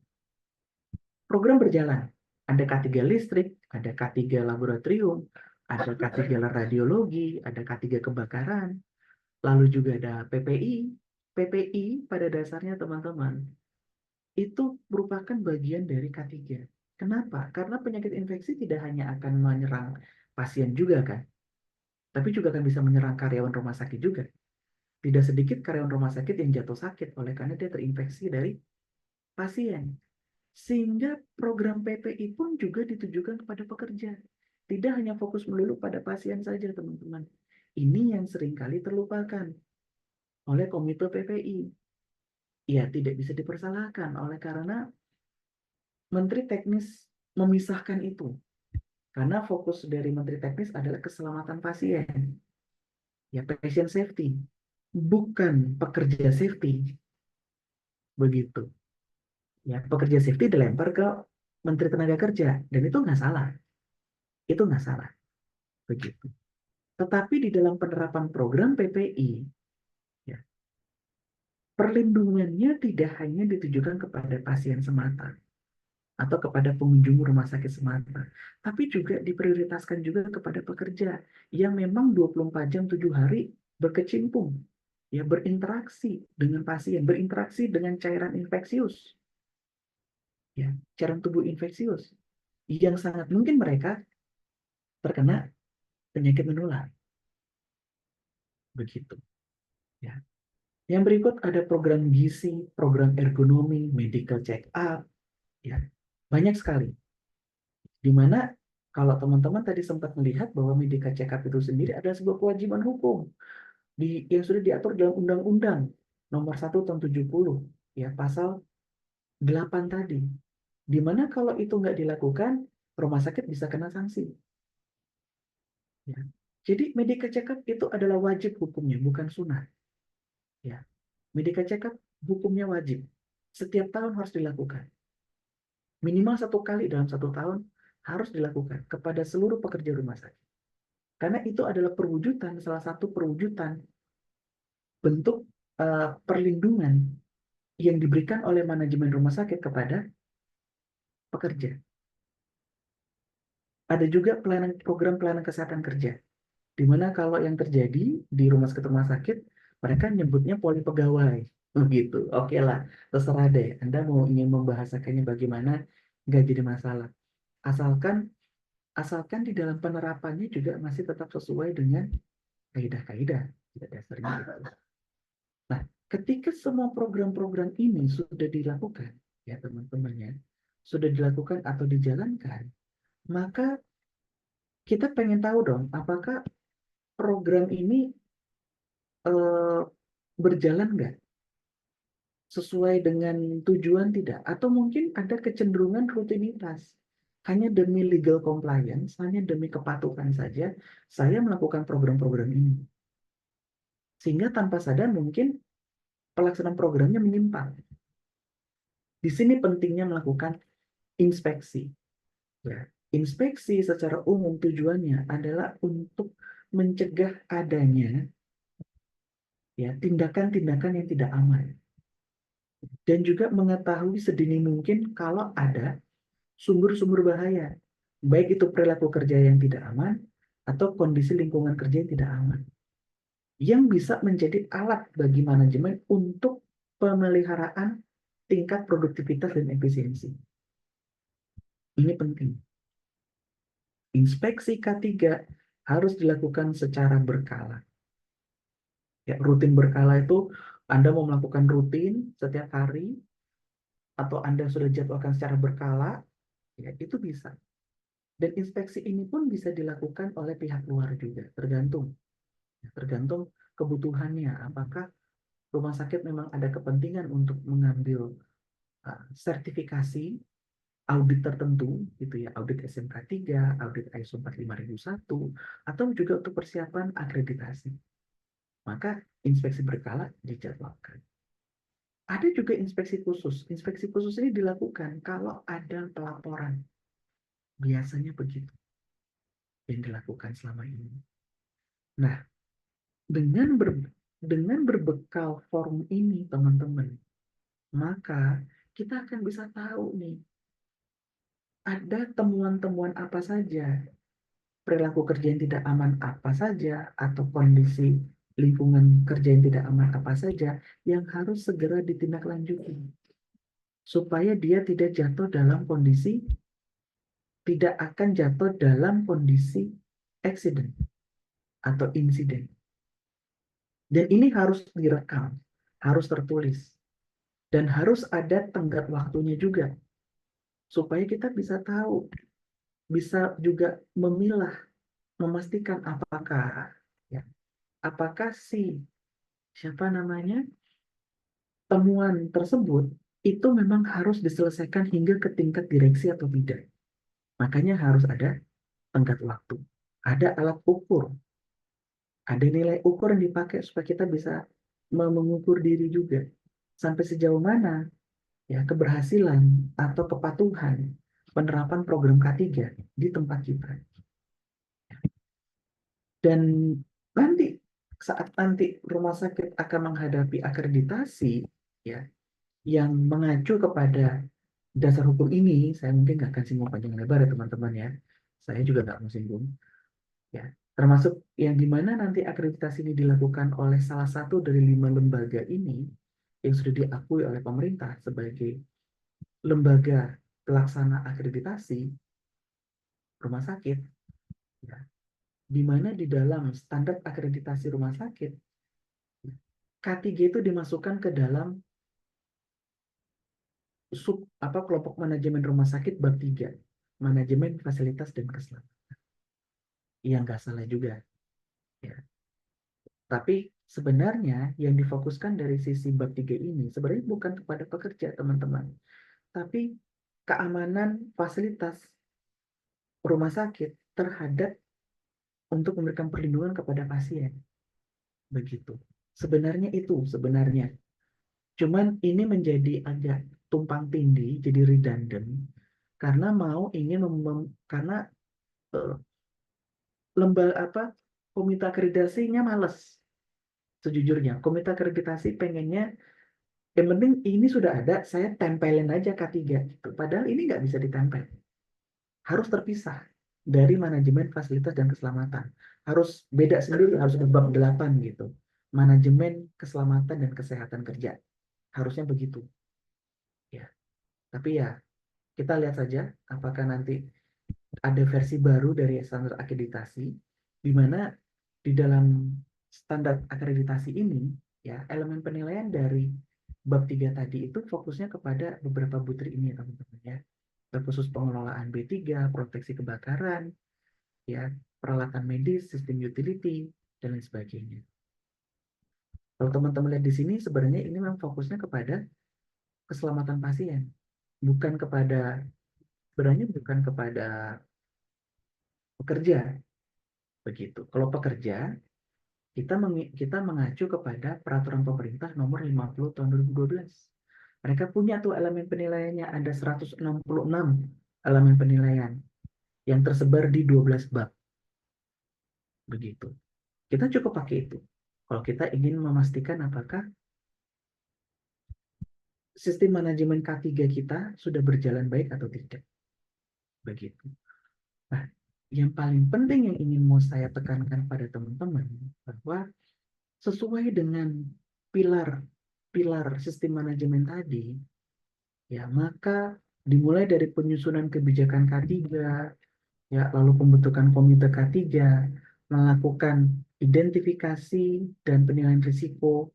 program berjalan. Ada K3 listrik, ada K3 laboratorium, ada K3 radiologi, ada K3 kebakaran, lalu juga ada PPI. PPI pada dasarnya teman-teman, itu merupakan bagian dari K3. Kenapa? Karena penyakit infeksi tidak hanya akan menyerang pasien juga kan, tapi juga akan bisa menyerang karyawan rumah sakit juga. Tidak sedikit karyawan rumah sakit yang jatuh sakit oleh karena dia terinfeksi dari pasien. Sehingga program PPI pun juga ditujukan kepada pekerja. Tidak hanya fokus melulu pada pasien saja, teman-teman. Ini yang seringkali terlupakan oleh komite PPI. Ya, tidak bisa dipersalahkan oleh karena Menteri Teknis memisahkan itu. Karena fokus dari Menteri Teknis adalah keselamatan pasien. Ya, patient safety. Bukan pekerja safety. Begitu. Ya, pekerja safety dilempar ke Menteri Tenaga Kerja. Dan itu nggak salah. Itu nggak salah. Begitu. Tetapi di dalam penerapan program PPI, ya, perlindungannya tidak hanya ditujukan kepada pasien semata, atau kepada pengunjung rumah sakit semata, tapi juga diprioritaskan juga kepada pekerja yang memang 24 jam 7 hari berkecimpung, ya, berinteraksi dengan pasien, berinteraksi dengan cairan infeksius, ya, cairan tubuh infeksius yang sangat mungkin mereka terkena penyakit menular, begitu, ya. Yang berikut ada program gizi, program ergonomi, medical check up, ya, banyak sekali. Di mana kalau teman-teman tadi sempat melihat bahwa medical check up itu sendiri adalah sebuah kewajiban hukum yang sudah diatur dalam Undang-Undang Nomor 1 Tahun 70, ya, pasal 8 tadi. Di mana kalau itu nggak dilakukan, rumah sakit bisa kena sanksi. Ya. Jadi medical check up itu adalah wajib hukumnya, bukan sunat. Ya. Medical check up hukumnya wajib. Setiap tahun harus dilakukan. Minimal 1 kali dalam 1 tahun harus dilakukan kepada seluruh pekerja rumah sakit. Karena itu adalah perwujudan, salah satu perwujudan bentuk perlindungan yang diberikan oleh manajemen rumah sakit kepada pekerja. Ada juga program pelayanan kesehatan kerja, di mana kalau yang terjadi di rumah sakit, mereka nyebutnya poli pegawai. Begitu. Oke lah, terserah deh. Anda mau ingin membahasakannya bagaimana, nggak jadi masalah. Asalkan asalkan di dalam penerapannya juga masih tetap sesuai dengan kaidah-kaidah dasarnya itu. Nah, ketika semua program-program ini sudah dilakukan, ya teman-temannya, sudah dilakukan atau dijalankan, maka kita pengen tahu dong, apakah program ini eh, berjalan nggak? Sesuai dengan tujuan tidak? Atau mungkin ada kecenderungan rutinitas. Hanya demi legal compliance, hanya demi kepatuhan saja, saya melakukan program-program ini. Sehingga tanpa sadar mungkin pelaksanaan programnya menyimpang. Di sini pentingnya melakukan inspeksi. Ya. Inspeksi secara umum tujuannya adalah untuk mencegah adanya, ya, tindakan-tindakan yang tidak aman, dan juga mengetahui sedini mungkin kalau ada sumber-sumber bahaya, baik itu perilaku kerja yang tidak aman atau kondisi lingkungan kerja yang tidak aman, yang bisa menjadi alat bagi manajemen untuk pemeliharaan tingkat produktivitas dan efisiensi. Ini penting. Inspeksi K3 harus dilakukan secara berkala. Ya, rutin berkala itu Anda mau melakukan rutin setiap hari atau Anda sudah jadwalkan secara berkala, ya itu bisa. Dan inspeksi ini pun bisa dilakukan oleh pihak luar juga, tergantung. Ya, tergantung kebutuhannya. Apakah rumah sakit memang ada kepentingan untuk mengambil sertifikasi audit tertentu, gitu ya, audit SMK 3, audit ISO 45001, atau juga untuk persiapan akreditasi. Maka inspeksi berkala dijadwalkan. Ada juga inspeksi khusus. Inspeksi khusus ini dilakukan kalau ada pelaporan. Biasanya begitu yang dilakukan selama ini. Nah, dengan berbekal form ini, teman-teman, maka kita akan bisa tahu nih, ada temuan-temuan apa saja, perilaku kerja yang tidak aman apa saja, atau kondisi lingkungan kerja yang tidak aman apa saja, yang harus segera ditindaklanjuti. Supaya dia tidak akan jatuh dalam kondisi accident atau insiden. Dan ini harus direkam, harus tertulis, dan harus ada tenggat waktunya juga, supaya kita bisa tahu, bisa juga memilah, memastikan ya, apakah siapa namanya, temuan tersebut itu memang harus diselesaikan hingga ke tingkat direksi atau tidak. Makanya harus ada tenggat waktu, ada alat ukur, ada nilai ukur yang dipakai supaya kita bisa mengukur diri juga sampai sejauh mana, ya, keberhasilan atau kepatuhan penerapan program K3 di tempat kita. Dan nanti saat nanti rumah sakit akan menghadapi akreditasi, ya, yang mengacu kepada Dasar hukum ini saya mungkin nggak akan singgung panjang lebar ya teman-teman ya. Saya juga nggak mau singgung ya. Termasuk yang dimana nanti akreditasi ini dilakukan oleh salah satu dari 5 lembaga ini yang sudah diakui oleh pemerintah sebagai lembaga pelaksana akreditasi rumah sakit, ya, di mana di dalam standar akreditasi rumah sakit K3 itu dimasukkan ke dalam sub apa kelompok manajemen rumah sakit bab 3, manajemen fasilitas dan keselamatan. Yang nggak salah juga ya. Tapi sebenarnya yang difokuskan dari sisi bab 3 ini sebenarnya bukan kepada pekerja, teman-teman, tapi keamanan fasilitas rumah sakit terhadap untuk memberikan perlindungan kepada pasien. Begitu. Sebenarnya. Cuman ini menjadi agak tumpang tindih, jadi redundant karena karena eh, lembaga apa komite akreditasinya males. Sejujurnya, komite akreditasi pengennya yang penting ini sudah ada, saya tempelin aja K3 gitu. Padahal ini nggak bisa ditempel. Harus terpisah dari manajemen fasilitas dan keselamatan. Harus beda sendiri, harus ada bab 8 gitu. Manajemen keselamatan dan kesehatan kerja. Harusnya begitu. Ya, tapi ya kita lihat saja apakah nanti ada versi baru dari standar akreditasi di mana di dalam standar akreditasi ini ya elemen penilaian dari bab 3 tadi itu fokusnya kepada beberapa butir ini ya teman-teman ya. Khusus pengelolaan B3, proteksi kebakaran, ya, peralatan medis, sistem utility, dan lain sebagainya. Kalau teman-teman lihat di sini sebenarnya ini memang fokusnya kepada keselamatan pasien, bukan kepada sebenarnya bukan kepada pekerja begitu. Kalau pekerja kita mengacu kepada peraturan pemerintah nomor 50 tahun 2012. Mereka punya tuh elemen penilaiannya ada 166 elemen penilaian yang tersebar di 12 bab begitu. Kita cukup pakai itu. Kalau kita ingin memastikan apakah sistem manajemen K3 kita sudah berjalan baik atau tidak begitu. Nah, yang paling penting yang ingin mau saya tekankan pada teman-teman bahwa sesuai dengan pilar-pilar sistem manajemen tadi, ya maka dimulai dari penyusunan kebijakan K3, ya lalu pembentukan komite K3, melakukan identifikasi dan penilaian risiko,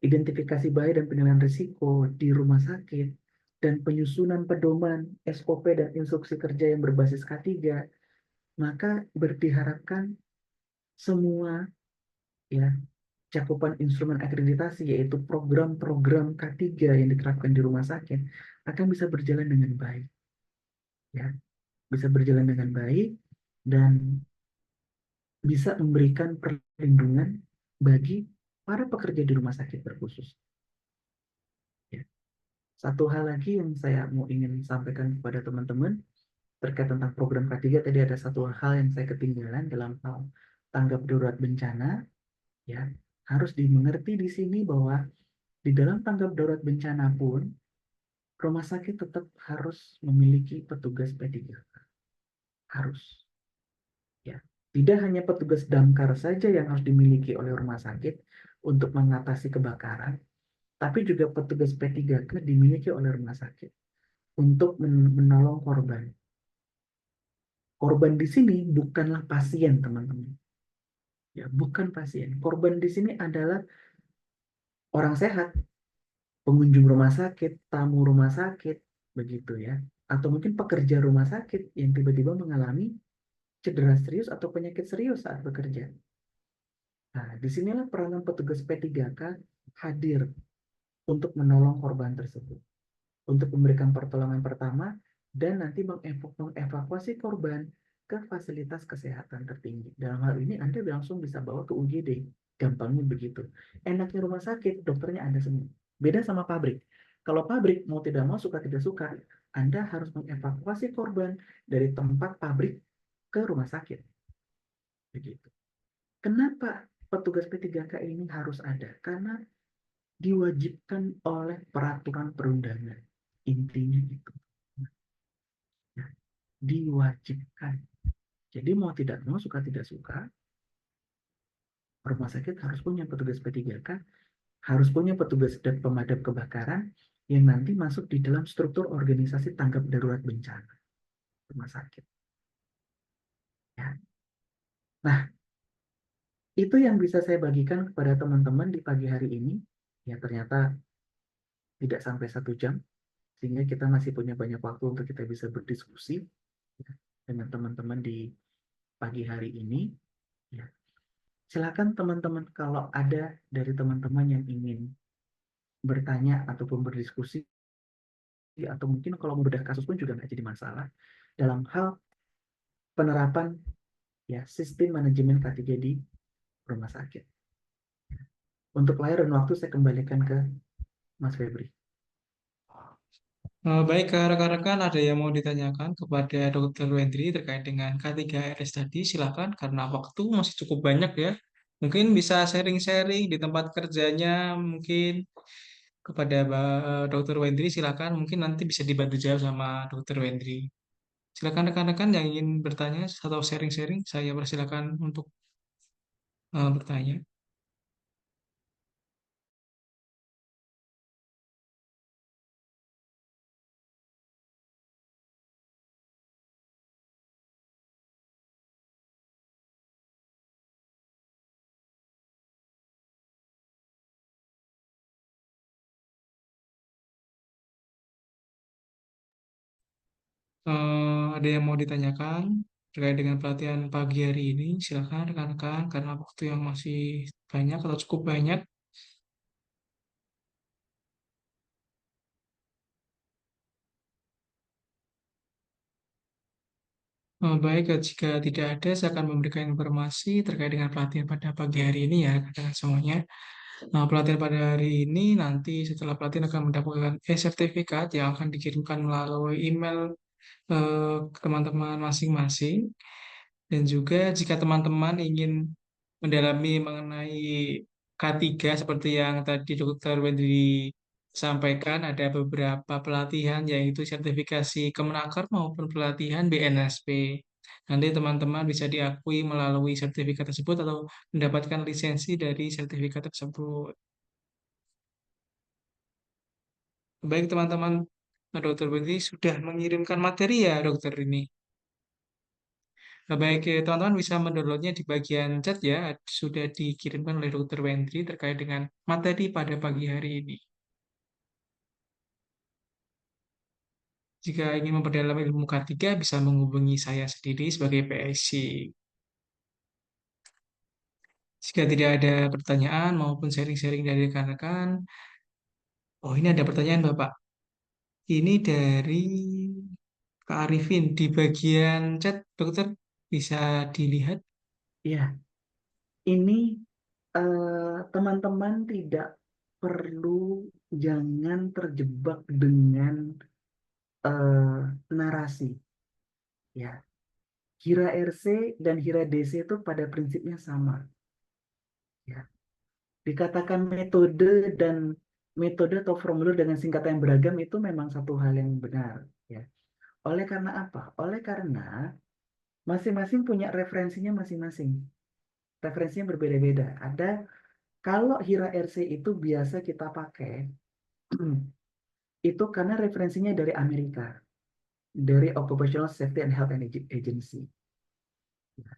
identifikasi bahaya dan penilaian risiko di rumah sakit, dan penyusunan pedoman SOP dan instruksi kerja yang berbasis K3, maka diharapkan semua ya cakupan instrumen akreditasi yaitu program-program K3 yang diterapkan di rumah sakit akan bisa berjalan dengan baik ya bisa berjalan dengan baik dan bisa memberikan perlindungan bagi para pekerja di rumah sakit terkhusus ya. Satu hal lagi yang saya mau ingin sampaikan kepada teman-teman terkait tentang program K3 tadi ada satu hal yang saya ketinggalan dalam hal tanggap darurat bencana ya harus dimengerti di sini bahwa di dalam tanggap darurat bencana pun rumah sakit tetap harus memiliki petugas P3K. Harus. Ya. Tidak hanya petugas damkar saja yang harus dimiliki oleh rumah sakit untuk mengatasi kebakaran, tapi juga petugas P3K dimiliki oleh rumah sakit untuk menolong korban. Korban di sini bukanlah pasien, teman-teman. Ya, bukan pasien. Korban di sini adalah orang sehat, pengunjung rumah sakit, tamu rumah sakit, begitu ya. Atau mungkin pekerja rumah sakit yang tiba-tiba mengalami cedera serius atau penyakit serius saat bekerja. Nah, disinilah peranan petugas P3K hadir untuk menolong korban tersebut, untuk memberikan pertolongan pertama, dan nanti mengevakuasi korban ke fasilitas kesehatan tertinggi. Dalam hal ini Anda langsung bisa bawa ke UGD, gampangnya begitu. Enaknya rumah sakit, dokternya ada semua. Beda sama pabrik. Kalau pabrik mau tidak mau suka tidak suka, Anda harus mengevakuasi korban dari tempat pabrik ke rumah sakit. Begitu. Kenapa petugas P3K ini harus ada? Karena diwajibkan oleh peraturan perundangan. Intinya itu. Ya, diwajibkan. Jadi mau tidak mau, suka tidak suka, rumah sakit harus punya petugas P3K, harus punya petugas dan pemadam kebakaran yang nanti masuk di dalam struktur organisasi tanggap darurat bencana rumah sakit. Ya. Nah, itu yang bisa saya bagikan kepada teman-teman di pagi hari ini. Ya, ternyata tidak sampai 1 jam, sehingga kita masih punya banyak waktu untuk kita bisa berdiskusi ya, dengan teman-teman di pagi hari ini. Ya. Silakan teman-teman kalau ada dari teman-teman yang ingin bertanya ataupun berdiskusi, atau mungkin kalau membedah kasus pun juga nggak jadi masalah dalam hal penerapan ya sistem manajemen K3 di rumah sakit. Untuk layar dan waktu saya kembalikan ke Mas Febri. Baik, rekan-rekan, ada yang mau ditanyakan kepada Dr. Wendri terkait dengan K3RS tadi? Silakan, karena waktu masih cukup banyak ya. Mungkin bisa sharing-sharing di tempat kerjanya, mungkin kepada Dr. Wendri, silakan. Mungkin nanti bisa dibantu jawab sama Dr. Wendri. Silakan rekan-rekan yang ingin bertanya atau sharing-sharing, saya persilakan untuk bertanya. Ada yang mau ditanyakan terkait dengan pelatihan pagi hari ini? Silakan rekan-rekan, karena waktu yang masih banyak atau cukup banyak. Baik, jika tidak ada, saya akan memberikan informasi terkait dengan pelatihan pada pagi hari ini ya, rekan semuanya. Pelatihan pada hari ini nanti setelah pelatihan akan mendapatkan sertifikat yang akan dikirimkan melalui email ke teman-teman masing-masing. Dan juga jika teman-teman ingin mendalami mengenai K3 seperti yang tadi Dr. Wendri sampaikan, ada beberapa pelatihan yaitu sertifikasi Kemenaker maupun pelatihan BNSP. Nanti teman-teman bisa diakui melalui sertifikat tersebut atau mendapatkan lisensi dari sertifikat tersebut. Baik teman-teman, Dr. Wendri sudah mengirimkan materi ya dokter ini. Nah, baik, teman-teman bisa mendownloadnya di bagian chat ya, sudah dikirimkan oleh Dr. Wendri terkait dengan materi pada pagi hari ini. Jika ingin memperdalam ilmu K3, bisa menghubungi saya sendiri sebagai PSC. Jika tidak ada pertanyaan maupun sharing-sharing dari rekan-rekan, oh ini ada pertanyaan Bapak. Ini dari Kak Arifin di bagian chat, dokter bisa dilihat. Ya, ini teman-teman tidak perlu, jangan terjebak dengan narasi. Ya, Hira RC dan Hira DC itu pada prinsipnya sama. Ya, dikatakan metode dan metode atau formulir dengan singkatan yang beragam itu memang satu hal yang benar. Ya, oleh karena apa? Oleh karena masing-masing punya referensinya masing-masing. Referensinya berbeda-beda. Ada kalau Hira RC itu biasa kita pakai itu karena referensinya dari Amerika, dari Occupational Safety and Health Agency.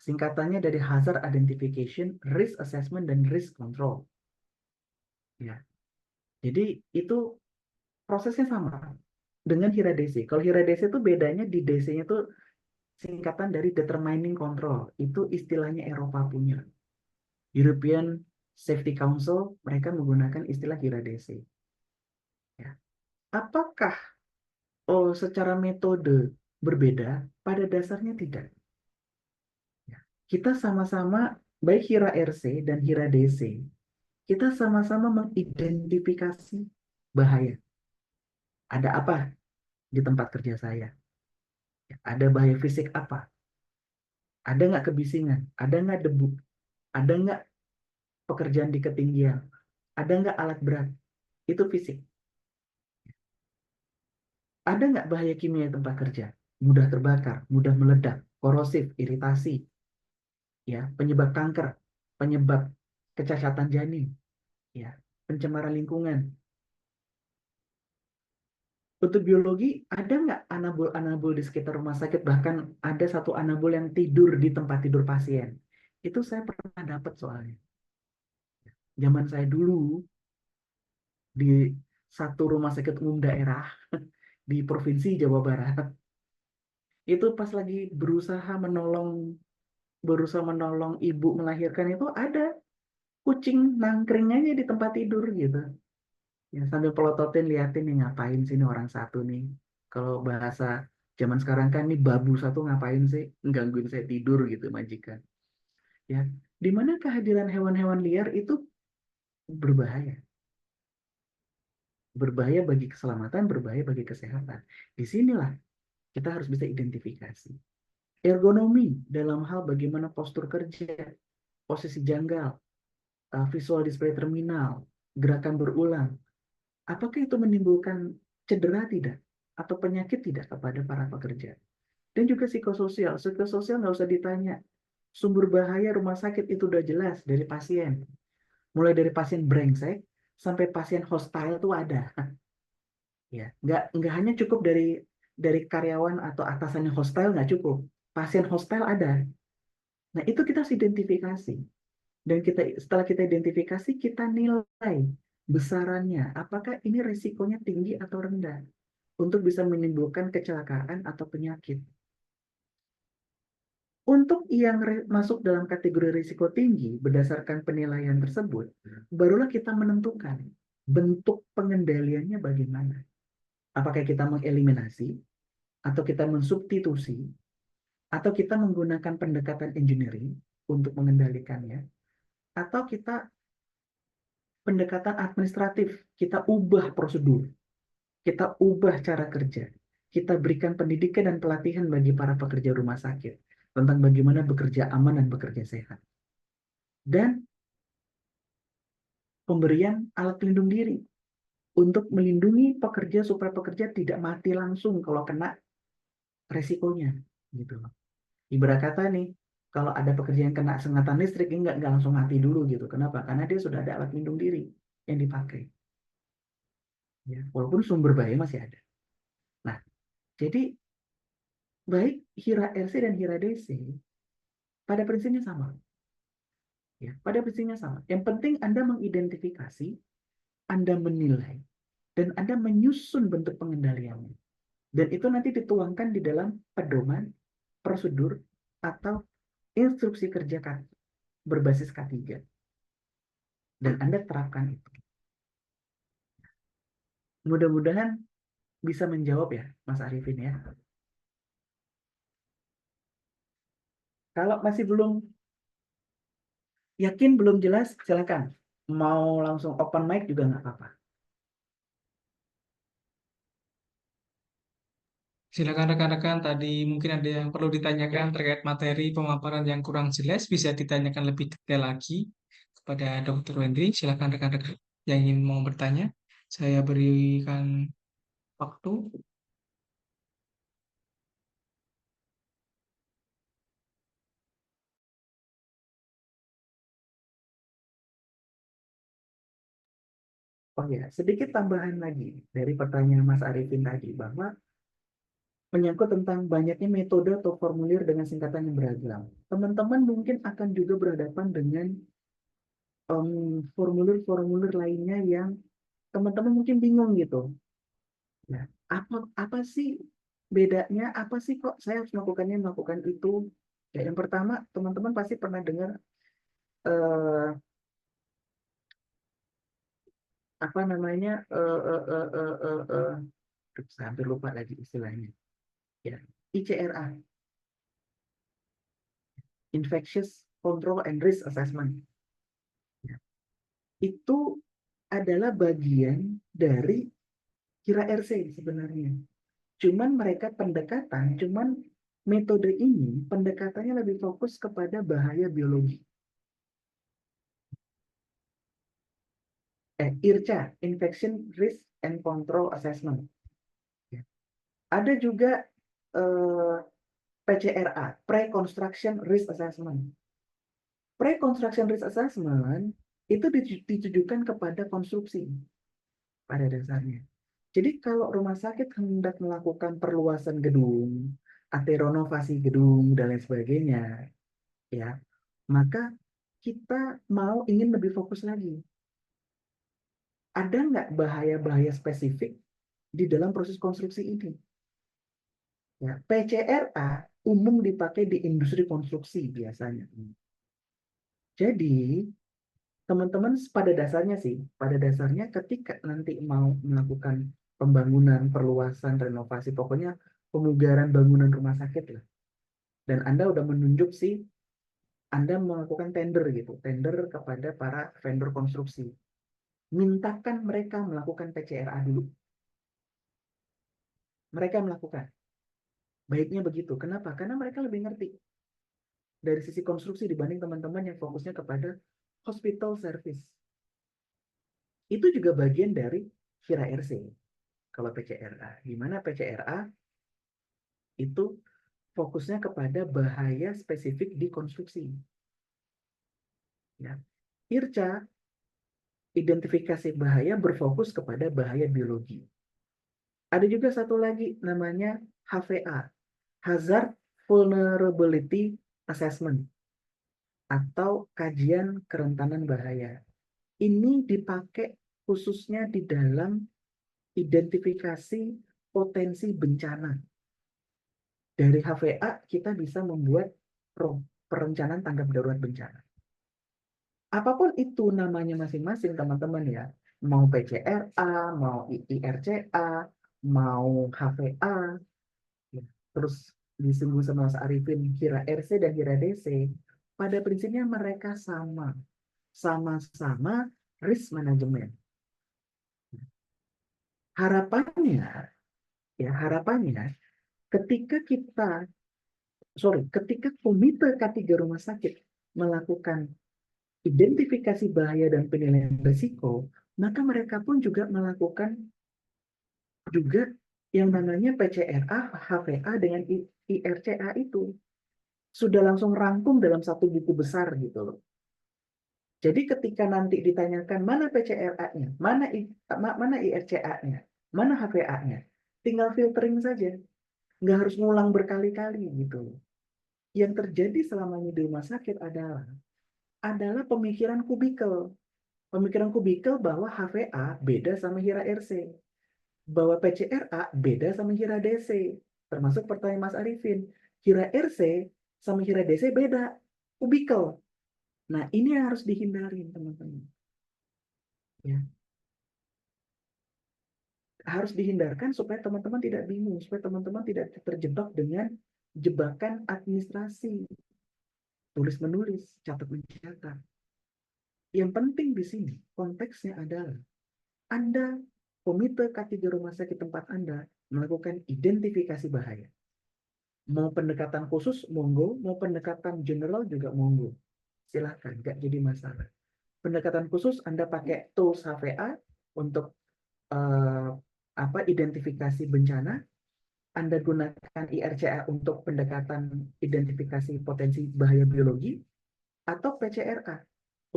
Singkatannya dari Hazard Identification, Risk Assessment, dan Risk Control. Ya, jadi itu prosesnya sama dengan Hira DC. Kalau Hira DC itu bedanya di DC-nya itu singkatan dari Determining Control. Itu istilahnya Eropa punya. European Safety Council, mereka menggunakan istilah Hira DC. Ya. Apakah secara metode berbeda? Pada dasarnya tidak. Ya. Kita sama-sama, baik Hira RC dan Hira DC, kita sama-sama mengidentifikasi bahaya. Ada apa di tempat kerja saya? Ya, ada bahaya fisik apa? Ada nggak kebisingan? Ada nggak debu? Ada nggak pekerjaan di ketinggian? Ada nggak alat berat? Itu fisik. Ada nggak bahaya kimia di tempat kerja? Mudah terbakar, mudah meledak, korosif, iritasi, ya, penyebab kanker, penyebab kecacatan janin, ya, pencemaran lingkungan. Untuk biologi, ada nggak anabol-anabol di sekitar rumah sakit? Bahkan ada satu anabol yang tidur di tempat tidur pasien. Itu saya pernah dapat soalnya. Zaman saya dulu di satu rumah sakit umum daerah di Provinsi Jawa Barat, itu pas lagi berusaha menolong ibu melahirkan itu ada kucing nangkring aja di tempat tidur gitu. Ya, sambil pelototin liatin nih ngapain sih nih orang satu nih. Kalau bahasa zaman sekarang kan nih babu satu ngapain sih gangguin saya tidur gitu majikan. Ya, di mana kehadiran hewan-hewan liar itu berbahaya. Berbahaya bagi keselamatan, berbahaya bagi kesehatan. Disinilah kita harus bisa identifikasi. Ergonomi dalam hal bagaimana postur kerja, posisi janggal, visual display terminal, gerakan berulang. Apakah itu menimbulkan cedera tidak? Atau penyakit tidak kepada para pekerja? Dan juga psikososial. Psikososial nggak usah ditanya. Sumber bahaya rumah sakit itu udah jelas dari pasien. Mulai dari pasien brengsek sampai pasien hostile itu ada. Ya, nggak hanya cukup dari karyawan atau atasannya hostile nggak cukup. Pasien hostile ada. Nah, itu kita harus identifikasi. Dan setelah kita identifikasi, kita nilai besarannya. Apakah ini risikonya tinggi atau rendah untuk bisa menimbulkan kecelakaan atau penyakit. Untuk yang masuk dalam kategori risiko tinggi berdasarkan penilaian tersebut, barulah kita menentukan bentuk pengendaliannya bagaimana. Apakah kita mengeliminasi, atau kita mensubstitusi, atau kita menggunakan pendekatan engineering untuk mengendalikannya, atau kita pendekatan administratif, kita ubah prosedur, kita ubah cara kerja, kita berikan pendidikan dan pelatihan bagi para pekerja rumah sakit tentang bagaimana bekerja aman dan bekerja sehat. Dan pemberian alat pelindung diri untuk melindungi pekerja supaya pekerja tidak mati langsung kalau kena resikonya gitu loh. Ibarat kata nih, kalau ada pekerja yang kena sengatan listrik nggak langsung mati dulu gitu. Kenapa? Karena dia sudah ada alat pelindung diri yang dipakai. Ya, walaupun sumber bahaya masih ada. Nah, jadi baik HIRA RC dan HIRA DC pada prinsipnya sama. Ya, pada prinsipnya sama. Yang penting Anda mengidentifikasi, Anda menilai, dan Anda menyusun bentuk pengendaliannya. Dan itu nanti dituangkan di dalam pedoman, prosedur, atau instruksi kerja berbasis K3. Dan Anda terapkan itu. Mudah-mudahan bisa menjawab ya, Mas Arifin ya. Kalau masih belum yakin, belum jelas, silakan. Mau langsung open mic juga nggak apa-apa. Silakan rekan-rekan, tadi mungkin ada yang perlu ditanyakan terkait materi pemaparan yang kurang jelas, bisa ditanyakan lebih detail lagi kepada Dr. Wendri. Silakan rekan-rekan yang ingin mau bertanya. Saya berikan waktu. Oh ya, sedikit tambahan lagi dari pertanyaan Mas Arifin tadi, bahwa menyangkut tentang banyaknya metode atau formulir dengan singkatan yang beragam. Teman-teman mungkin akan juga berhadapan dengan formulir-formulir lainnya yang teman-teman mungkin bingung gitu. Nah, apa sih bedanya? Apa sih kok saya harus melakukan itu? Ya, yang pertama, teman-teman pasti pernah dengar eh, apa namanya? Saya hampir lupa lagi istilahnya. Ya, ICRA, Infectious Control and Risk Assessment. Ya, itu adalah bagian dari kira RC sebenarnya. Cuman metode ini pendekatannya lebih fokus kepada bahaya biologi. IRCA, Infection Risk and Control Assessment. Ya. Ada juga PCRA, Pre-Construction Risk Assessment. Pre-Construction Risk Assessment itu ditujukan kepada konstruksi pada dasarnya. Jadi kalau rumah sakit hendak melakukan perluasan gedung, atau renovasi gedung dan lain sebagainya, ya, maka kita ingin lebih fokus lagi. Ada nggak bahaya-bahaya spesifik di dalam proses konstruksi ini? Ya, PCRA umum dipakai di industri konstruksi biasanya. Jadi teman-teman pada dasarnya ketika nanti mau melakukan pembangunan, perluasan, renovasi, pokoknya pemugaran bangunan rumah sakit lah. Dan Anda udah menunjuk Anda melakukan tender gitu, tender kepada para vendor konstruksi. Mintakan mereka melakukan PCRA dulu. Mereka melakukan. Baiknya begitu. Kenapa? Karena mereka lebih ngerti dari sisi konstruksi dibanding teman-teman yang fokusnya kepada hospital service. Itu juga bagian dari HIRA RC. Kalau PCRA, di mana PCRA itu fokusnya kepada bahaya spesifik di konstruksi. Ya. IRCA, identifikasi bahaya berfokus kepada bahaya biologi. Ada juga satu lagi namanya HVA, Hazard Vulnerability Assessment, atau kajian kerentanan bahaya. Ini dipakai khususnya di dalam identifikasi potensi bencana. Dari HVA kita bisa membuat perencanaan tanggap darurat bencana. Apapun itu namanya masing-masing teman-teman ya, mau PCRA, mau IRCA, mau HVA, ya. Terus disinggung sama Mas Arifin, HIRA RC dan HIRA DC, pada prinsipnya mereka sama-sama risk management. Harapannya ketika komite K3 rumah sakit melakukan identifikasi bahaya dan penilaian risiko, maka mereka pun juga melakukan juga yang namanya PCRA, HVA dengan IRCA itu. Sudah langsung rangkum dalam satu buku besar gitu loh. Jadi ketika nanti ditanyakan mana PCRA-nya, mana IRCA-nya, mana HVA-nya, tinggal filtering saja. Nggak harus ngulang berkali-kali gitu. Yang terjadi selama ini di rumah sakit adalah pemikiran kubikel. Pemikiran kubikel bahwa HVA beda sama HIRA RC. Bahwa PCRA beda sama HIRA DC. Termasuk pertanyaan Mas Arifin. HIRA RC sama HIRA DC beda. Kubikel. Nah, ini yang harus dihindari, teman-teman. Ya. Harus dihindarkan supaya teman-teman tidak bingung, supaya teman-teman tidak terjebak dengan jebakan administrasi. Tulis-menulis, catat-mencatat. Yang penting di sini, konteksnya adalah Anda, komite K3 rumah sakit tempat Anda, melakukan identifikasi bahaya. Mau pendekatan khusus, monggo. Mau pendekatan general juga monggo. Silahkan, nggak jadi masalah. Pendekatan khusus Anda pakai tools HVA untuk eh, identifikasi bencana. Anda gunakan IRCA untuk pendekatan identifikasi potensi bahaya biologi, atau PCRA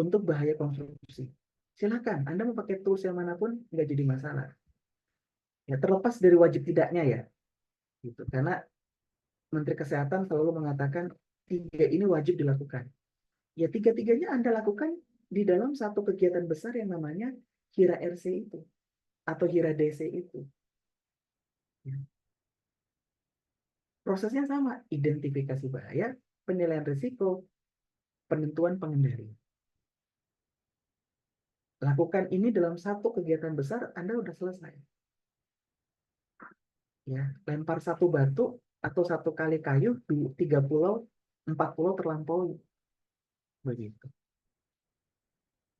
untuk bahaya konstruksi. Silakan, Anda mau pakai tools yang manapun nggak jadi masalah. Ya, terlepas dari wajib tidaknya ya, gitu. Karena Menteri Kesehatan selalu mengatakan tiga ini wajib dilakukan. Ya, tiga-tiganya Anda lakukan di dalam satu kegiatan besar yang namanya HIRA RC itu atau HIRA DC itu. Ya. Prosesnya sama, identifikasi bahaya, penilaian risiko, penentuan pengendali. Lakukan ini dalam satu kegiatan besar, Anda udah selesai. Ya, lempar satu batu atau satu kali kayu di 3 pulau, 4 pulau terlampaui. Begitu.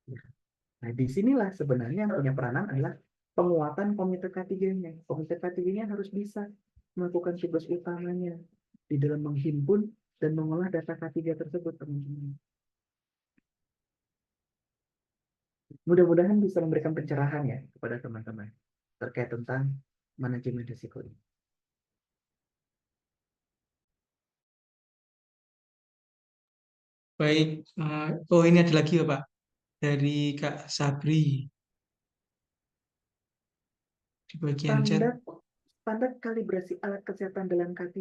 Ya. Nah, disinilah sebenarnya yang punya peranan adalah penguatan komite K3-nya. Komite K3-nya harus bisa melakukan tugas utamanya di dalam menghimpun dan mengolah data K3 tersebut, teman-teman. Mudah-mudahan bisa memberikan pencerahan ya kepada teman-teman terkait tentang manajemen risiko ini. Baik, oh ini ada lagi ya Pak, dari Kak Sabri di bagian chat. Standar standar kalibrasi alat kesehatan dalam K3.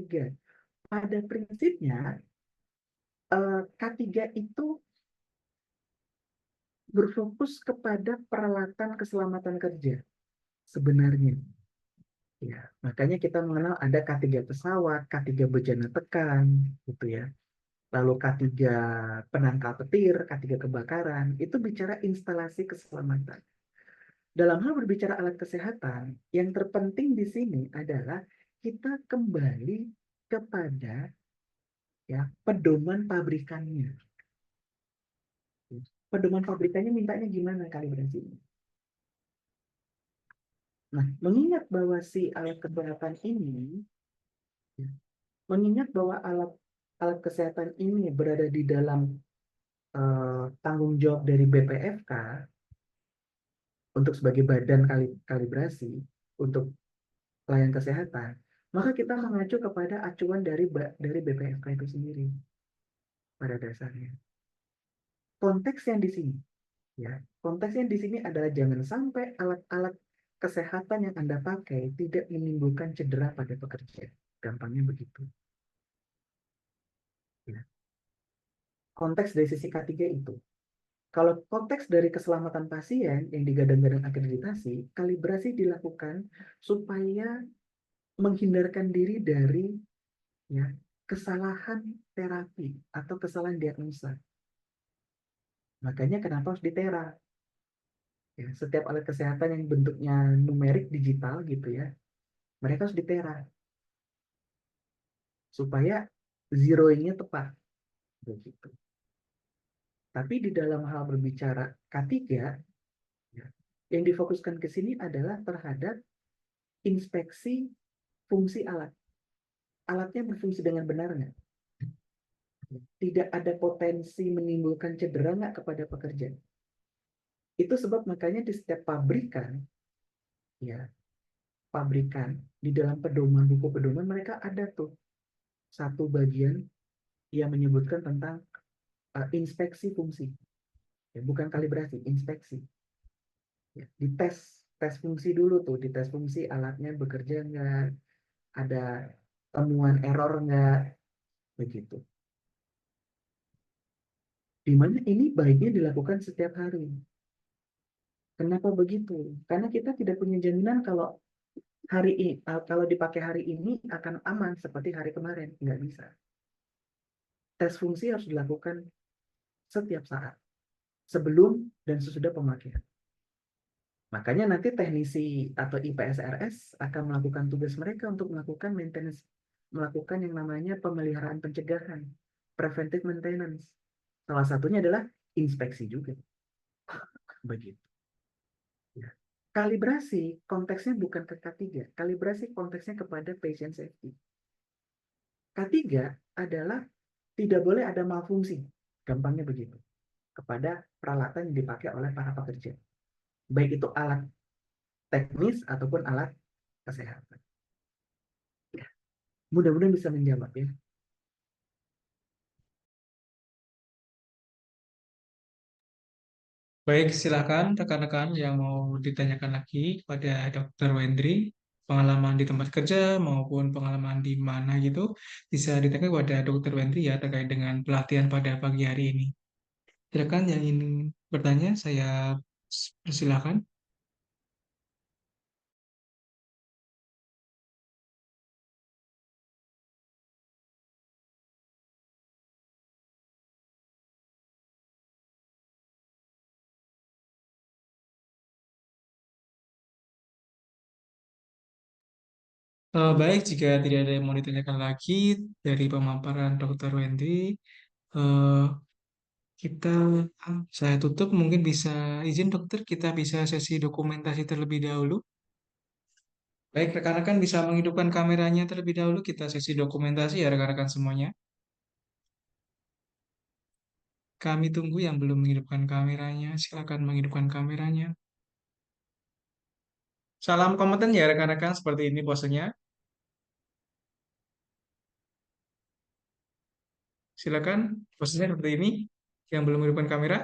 Pada prinsipnya K3 itu berfokus kepada peralatan keselamatan kerja sebenarnya. Ya, makanya kita mengenal ada K3 pesawat, K3 bejana tekan, gitu ya. Lalu K3 penangkal petir, K3 kebakaran, itu bicara instalasi keselamatan. Dalam hal berbicara alat kesehatan, yang terpenting di sini adalah kita kembali kepada ya pedoman pabrikannya. Pedoman pabrikannya mintanya gimana kalibrasinya. Nah, mengingat bahwa si alat kesehatan ini, ya, mengingat bahwa alat alat kesehatan ini berada di dalam tanggung jawab dari BPFK untuk sebagai badan kalibrasi untuk pelayanan kesehatan, maka kita mengacu kepada acuan dari BPFK itu sendiri pada dasarnya. Konteks yang di sini, ya, konteks yang di sini adalah jangan sampai alat-alat kesehatan yang Anda pakai tidak menimbulkan cedera pada pekerja. Gampangnya begitu. Ya. Konteks dari sisi K3 itu. Kalau konteks dari keselamatan pasien yang digadang-gadang akreditasi, kalibrasi dilakukan supaya menghindarkan diri dari ya kesalahan terapi atau kesalahan diagnosa. Makanya kenapa harus ditera? Ya, setiap alat kesehatan yang bentuknya numerik digital gitu ya, mereka harus ditera supaya zeroingnya tepat begitu. Tapi di dalam hal berbicara K3, ya, yang difokuskan ke sini adalah terhadap inspeksi fungsi alat. Alatnya berfungsi dengan benar nggak? Tidak ada potensi menimbulkan cedera nggak kepada pekerja? Itu sebab makanya di setiap pabrikan, ya pabrikan di dalam pedoman buku pedoman mereka ada tuh satu bagian yang menyebutkan tentang inspeksi fungsi, ya, bukan kalibrasi, inspeksi. Ya, dites tes fungsi dulu tuh, dites fungsi alatnya bekerja nggak, ada temuan error nggak, begitu. Di mana ini baiknya dilakukan setiap hari. Kenapa begitu? Karena kita tidak punya jaminan kalau hari ini, kalau dipakai hari ini akan aman seperti hari kemarin. Nggak bisa. Tes fungsi harus dilakukan setiap saat, sebelum dan sesudah pemakaian. Makanya nanti teknisi atau IPSRS akan melakukan tugas mereka untuk melakukan maintenance, melakukan yang namanya pemeliharaan pencegahan, preventive maintenance. Salah satunya adalah inspeksi juga. Begitu. Ya. Kalibrasi konteksnya bukan ke K3, kalibrasi konteksnya kepada patient safety. K3 adalah tidak boleh ada malfungsi, gampangnya begitu, kepada peralatan yang dipakai oleh para pekerja. Baik itu alat teknis ataupun alat kesehatan. Ya. Mudah-mudahan bisa menjawab ya. Baik, silakan rekan-rekan yang mau ditanyakan lagi kepada Dr. Wendri, pengalaman di tempat kerja maupun pengalaman di mana gitu, bisa ditanyakan kepada Dr. Wendri ya terkait dengan pelatihan pada pagi hari ini. Silakan yang ingin bertanya, saya persilakan. Baik, jika tidak ada yang mau ditanyakan lagi dari pemaparan Dr. Wendri, eh, kita, saya tutup. Mungkin bisa izin dokter, kita bisa sesi dokumentasi terlebih dahulu. Baik, rekan-rekan bisa menghidupkan kameranya terlebih dahulu. Kita sesi dokumentasi ya rekan-rekan semuanya. Kami tunggu yang belum menghidupkan kameranya. Silakan menghidupkan kameranya. Salam kompeten ya rekan-rekan, seperti ini posenya. Silakan posenya seperti ini. Yang belum menghidupkan kamera.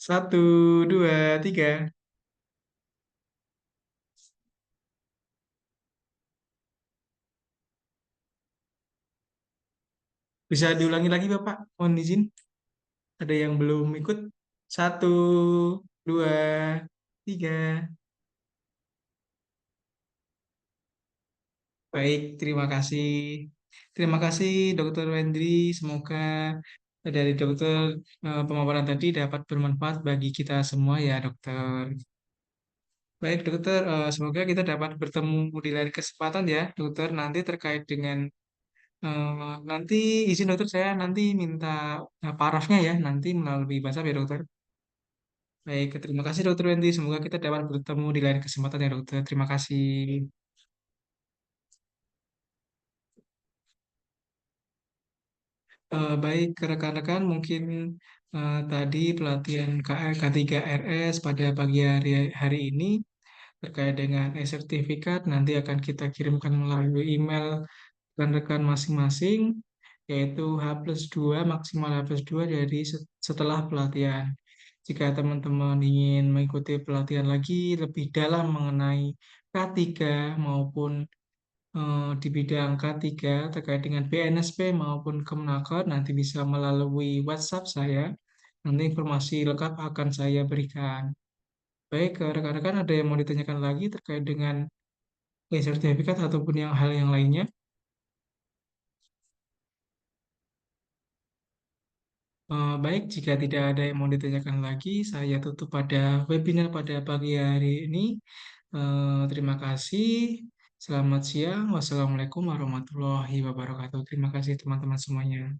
Satu, dua, tiga. Bisa diulangi lagi Bapak? Mohon izin. Ada yang belum ikut? Satu, dua, tiga. Baik, terima kasih. Terima kasih Dokter Wendri. Semoga dari dokter pemaparan tadi dapat bermanfaat bagi kita semua ya dokter. Baik dokter, semoga kita dapat bertemu di lain kesempatan ya dokter. Nanti terkait dengan nanti izin dokter saya nanti minta parafnya ya nanti melalui WhatsApp ya dokter. Baik, terima kasih dokter Wendri. Semoga kita dapat bertemu di lain kesempatan ya dokter. Terima kasih. Baik, rekan-rekan, mungkin tadi pelatihan K3RS pada pagi hari ini terkait dengan e-sertifikat nanti akan kita kirimkan melalui email rekan-rekan masing-masing, yaitu H+2, maksimal H+2 dari setelah pelatihan. Jika teman-teman ingin mengikuti pelatihan lagi lebih dalam mengenai K3 maupun di bidang K3 terkait dengan BNSP maupun Kemenaker nanti bisa melalui WhatsApp saya. Nanti informasi lengkap akan saya berikan. Baik, rekan-rekan ada yang mau ditanyakan lagi terkait dengan sertifikat ataupun hal yang lainnya? Baik, jika tidak ada yang mau ditanyakan lagi, saya tutup pada webinar pada pagi hari ini. Terima kasih. Selamat siang. Wassalamualaikum warahmatullahi wabarakatuh. Terima kasih teman-teman semuanya.